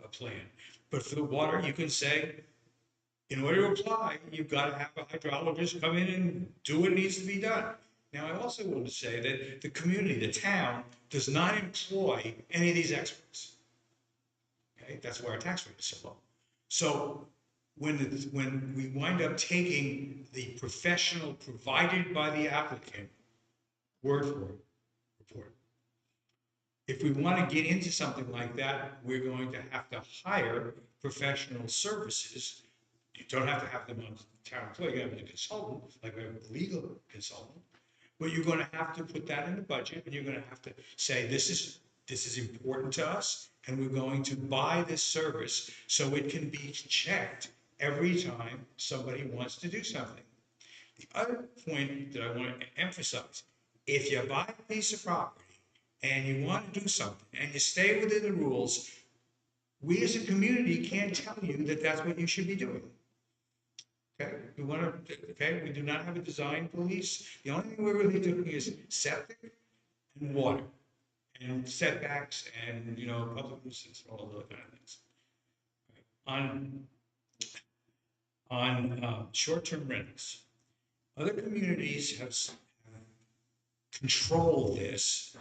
a plan. But for the water, you can say, in order to apply, you've got to have a hydrologist come in and do what needs to be done. Now, I also want to say that the community, the town, does not employ any of these experts. Okay, that's why our tax rate is so low. So when we wind up taking the professional provided by the applicant word for it, report, if we want to get into something like that, we're going to have to hire professional services. You don't have to have them on town employee, you have a consultant, like a legal consultant, but you're going to have to put that in the budget, and you're going to have to say, this is important to us, and we're going to buy this service so it can be checked every time somebody wants to do something. The other point that I want to emphasize, if you buy a piece of property and you want to do something and you stay within the rules, we as a community can't tell you that that's what you should be doing. Okay, we do not have a design police. The only thing we're really doing is septic and water and setbacks and, public nuisance, all of those kind of things. On short-term rentals, other communities have controlled this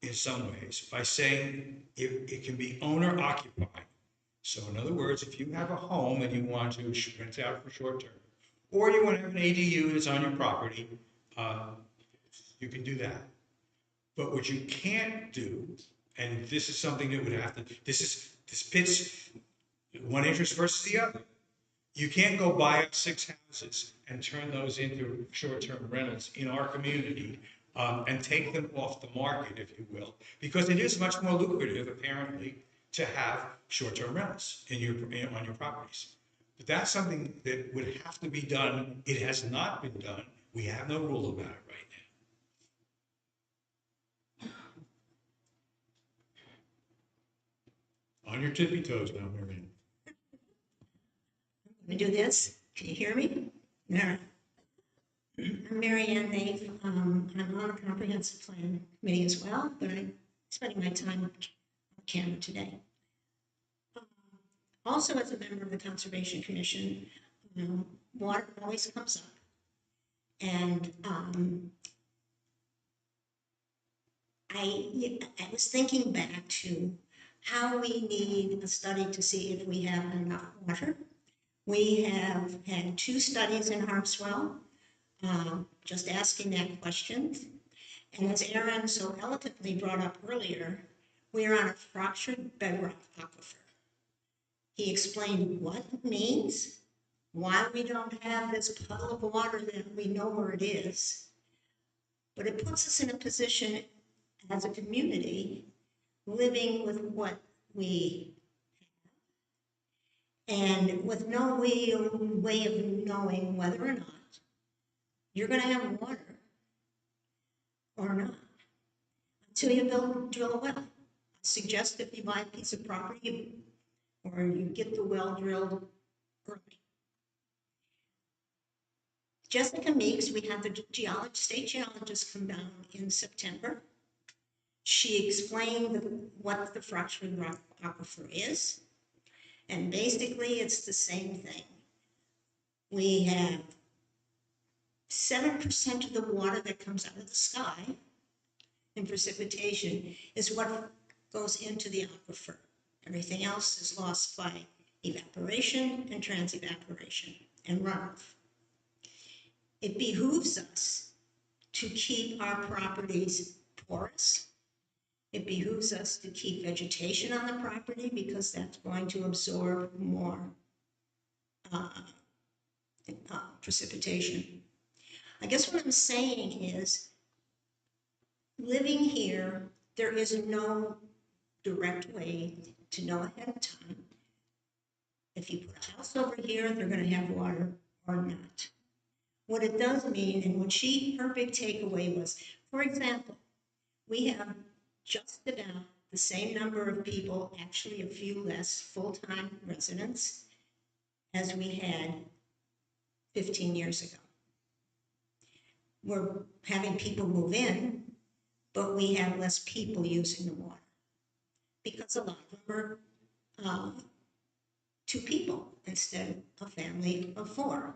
in some ways by saying it can be owner occupied. So in other words, if you have a home and you want to rent it out for short term, or you want to have an ADU that's on your property, you can do that. But what you can't do, and this is something that would have to, this pits one interest versus the other. You can't go buy up 6 houses and turn those into short-term rentals in our community and take them off the market, if you will, because it is much more lucrative, apparently, to have short-term rentals on your properties. But that's something that would have to be done. It has not been done. We have no rule about it right now. On your tippy toes now, Marianne. Let me do this. Can you hear me? No. I'm Mary Ann Nave. I'm on the Comprehensive Plan Committee as well, but I'm spending my time on camera today. Also, as a member of the Conservation Commission, water always comes up. And I was thinking back to how we need a study to see if we have enough water. We have had 2 studies in Harpswell, just asking that question. And as Aaron so eloquently brought up earlier, We are on a fractured bedrock aquifer. He explained what it means, why we don't have this puddle of water that we know where it is. But it puts us in a position as a community living with what we have and with no way of knowing whether or not you're going to have water or not until you drill a well. I suggest if you buy a piece of property or you get the well drilled early. Jessica Meeks, we had the state geologist come down in September. She explained what the fractured rock aquifer is, and basically it's the same thing. We have 7% of the water that comes out of the sky in precipitation is what goes into the aquifer. Everything else is lost by evaporation and transevaporation and runoff. It behooves us to keep our properties porous. It behooves us to keep vegetation on the property because that's going to absorb more precipitation. I guess what I'm saying is, living here, there is no direct way to know ahead of time if you put a house over here, they're going to have water or not. What it does mean, and what her big takeaway was, for example, we have just about the same number of people, actually a few less full-time residents as we had 15 years ago. We're having people move in, but we have less people using the water because a lot of them are 2 people instead of a family of 4.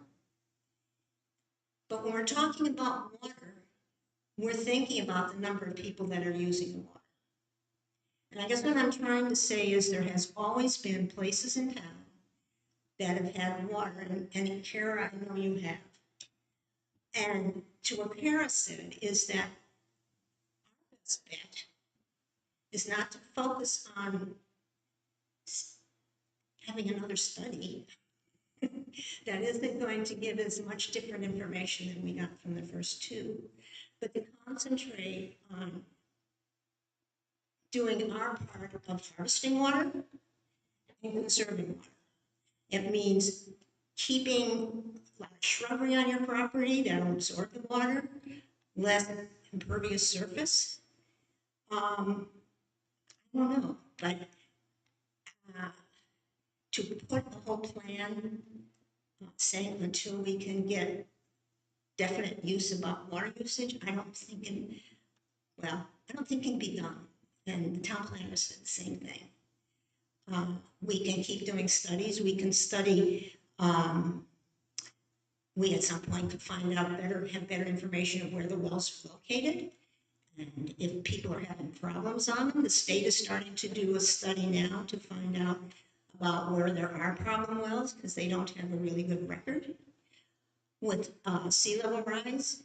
But when we're talking about water, we're thinking about the number of people that are using the water. And I guess what I'm trying to say is there has always been places in town that have had water, and in Kara, I know you have. And to what Kara said is that our best bet is not to focus on having another study that isn't going to give us much different information than we got from the first 2, but to concentrate on doing our part of harvesting water and conserving water. It means keeping a lot of shrubbery on your property that will absorb the water, less impervious surface. I don't know, but to put the whole plan saying until we can get definite use about water usage, I don't think can be done. And the town planner said the same thing. We can keep doing studies. We can study, we at some point could find out have better information of where the wells are located. And if people are having problems on them, the state is starting to do a study now to find out about where there are problem wells because they don't have a really good record. With sea level rise,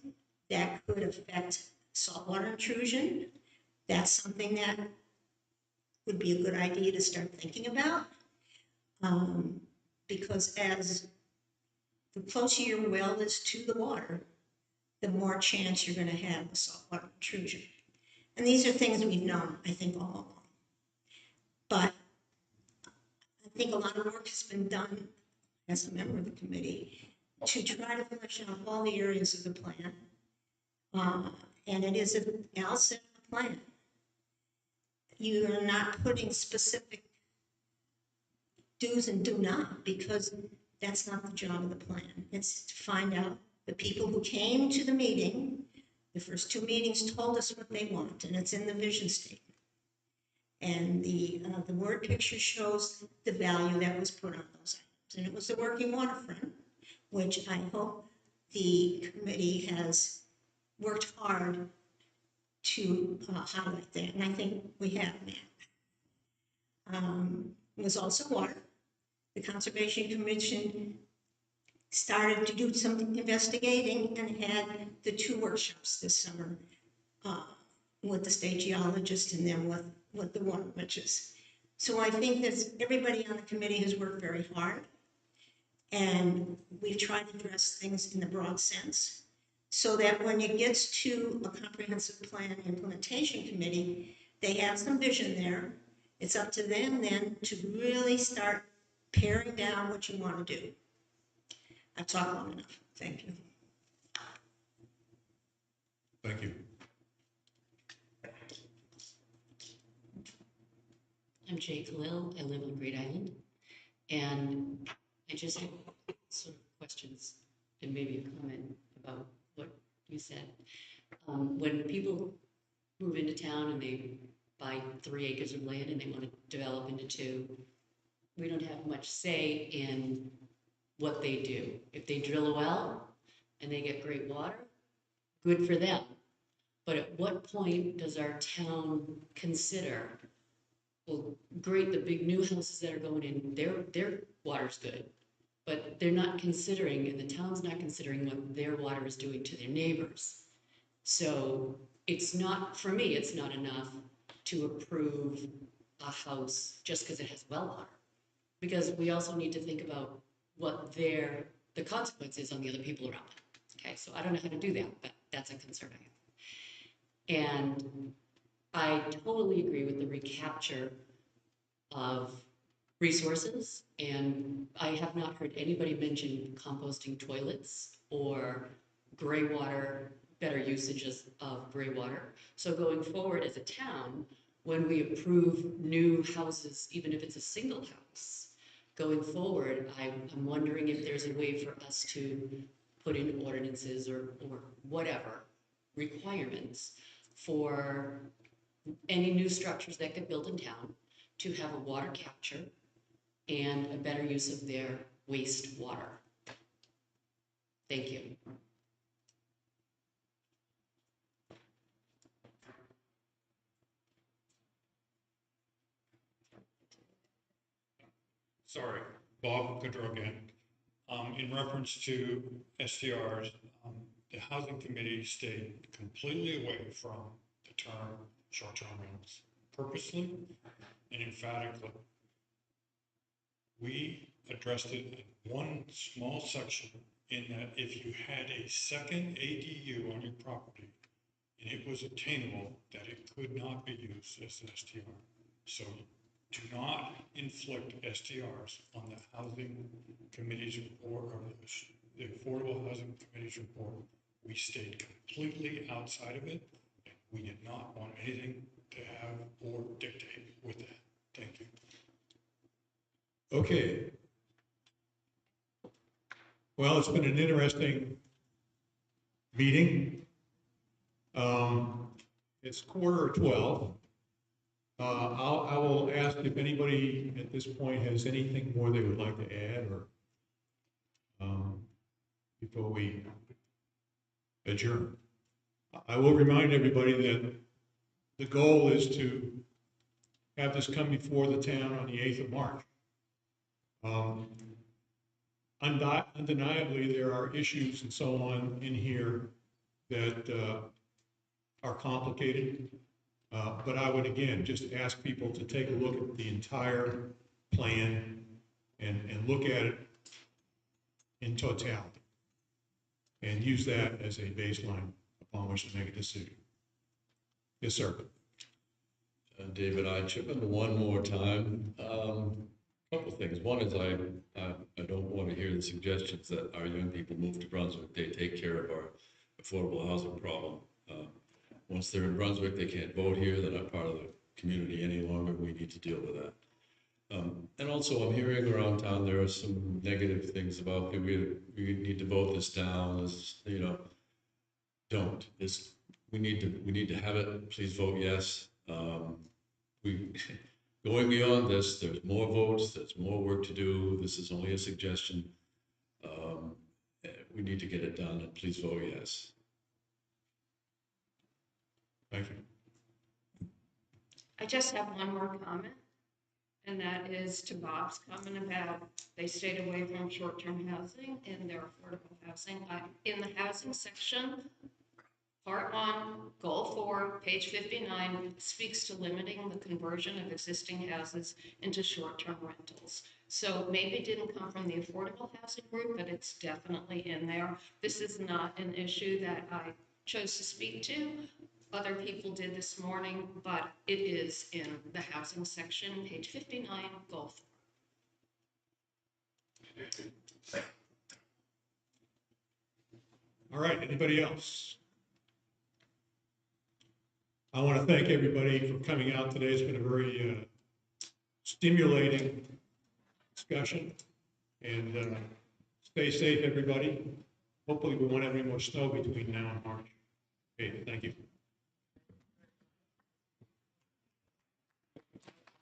that could affect saltwater intrusion. That's something that would be a good idea to start thinking about. Because as the closer your well is to the water, the more chance you're going to have of saltwater intrusion. And these are things we've known, I think, all along. But I think a lot of work has been done as a member of the committee to try to flesh out all the areas of the plan. And it is an Al-set plan. You are not putting specific do's and do not because that's not the job of the plan. It's to find out the people who came to the meeting. The first 2 meetings told us what they want, and it's in the vision statement. And the word picture shows the value that was put on those items. And it was the working waterfront, which I hope the committee has worked hard to highlight that. And I think we have that. It was also water. The Conservation Commission started to do some investigating and had the 2 workshops this summer with the state geologist and then with what the one wishes. So I think that everybody on the committee has worked very hard, and we've tried to address things in the broad sense, so that when it gets to a comprehensive plan implementation committee, they have some vision there. It's up to them then to really start paring down what you want to do. I've talked long enough. Thank you. Thank you. I'm Jay Khalil. I live on Great Island. And I just have sort of questions and maybe a comment about what you said. When people move into town and they buy 3 acres of land and they want to develop into 2, we don't have much say in what they do. If they drill a well and they get great water, good for them. But at what point does our town consider, well, great, the big new houses that are going in, their water's good, but they're not considering, and the town's not considering what their water is doing to their neighbors. So it's not, for me, it's not enough to approve a house just because it has well water. Because we also need to think about what the consequences on the other people around it. Okay, so I don't know how to do that, but that's a concern I have. And I totally agree with the recapture of resources, and I have not heard anybody mention composting toilets or gray water, better usages of gray water. So going forward as a town, when we approve new houses, even if it's a single house, going forward, I'm wondering if there's a way for us to put in ordinances or whatever requirements for any new structures that get built in town to have a water capture and a better use of their wastewater. Thank you. Sorry, Bob Goodrow again. In reference to STRs, the housing committee stayed completely away from the term short-term rentals, purposely and emphatically. We addressed it in one small section, in that if you had a second ADU on your property and it was attainable, that it could not be used as an STR. So do not inflict STRs on the housing committee's report, or the Affordable Housing Committee's report. We stayed completely outside of it. We did not want anything to have or dictate with that. Thank you. Okay. Well, it's been an interesting meeting. It's 11:45. I will ask if anybody at this point has anything more they would like to add, or before we adjourn. I will remind everybody that the goal is to have this come before the town on the 8th of March. Undeniably, there are issues and so on in here that are complicated. But I would, again, just ask people to take a look at the entire plan and look at it in totality and use that as a baseline upon which to make a decision. Yes, sir. David, I chip in one more time. Couple of things. One is I don't want to hear the suggestions that our young people move to Brunswick. They take care of our affordable housing problem. Once they're in Brunswick, they can't vote here. They're not part of the community any longer. We need to deal with that. And also, I'm hearing around town there are some negative things about we need to vote this down. This, don't. We need to have it. Please vote yes. Going beyond this, there's more votes. There's more work to do. This is only a suggestion. We need to get it done, and please vote yes. Thank you. I just have one more comment, and that is to Bob's comment about they stayed away from short-term housing in their affordable housing. In the housing section, Part 1, Goal 4, page 59, speaks to limiting the conversion of existing houses into short-term rentals. So maybe it didn't come from the affordable housing group, but it's definitely in there. This is not an issue that I chose to speak to. Other people did this morning, but it is in the housing section, page 59, Goal 4. All right, anybody else? I want to thank everybody for coming out today. It's been a very stimulating discussion. And stay safe, everybody. Hopefully we won't have any more snow between now and March. Okay, thank you.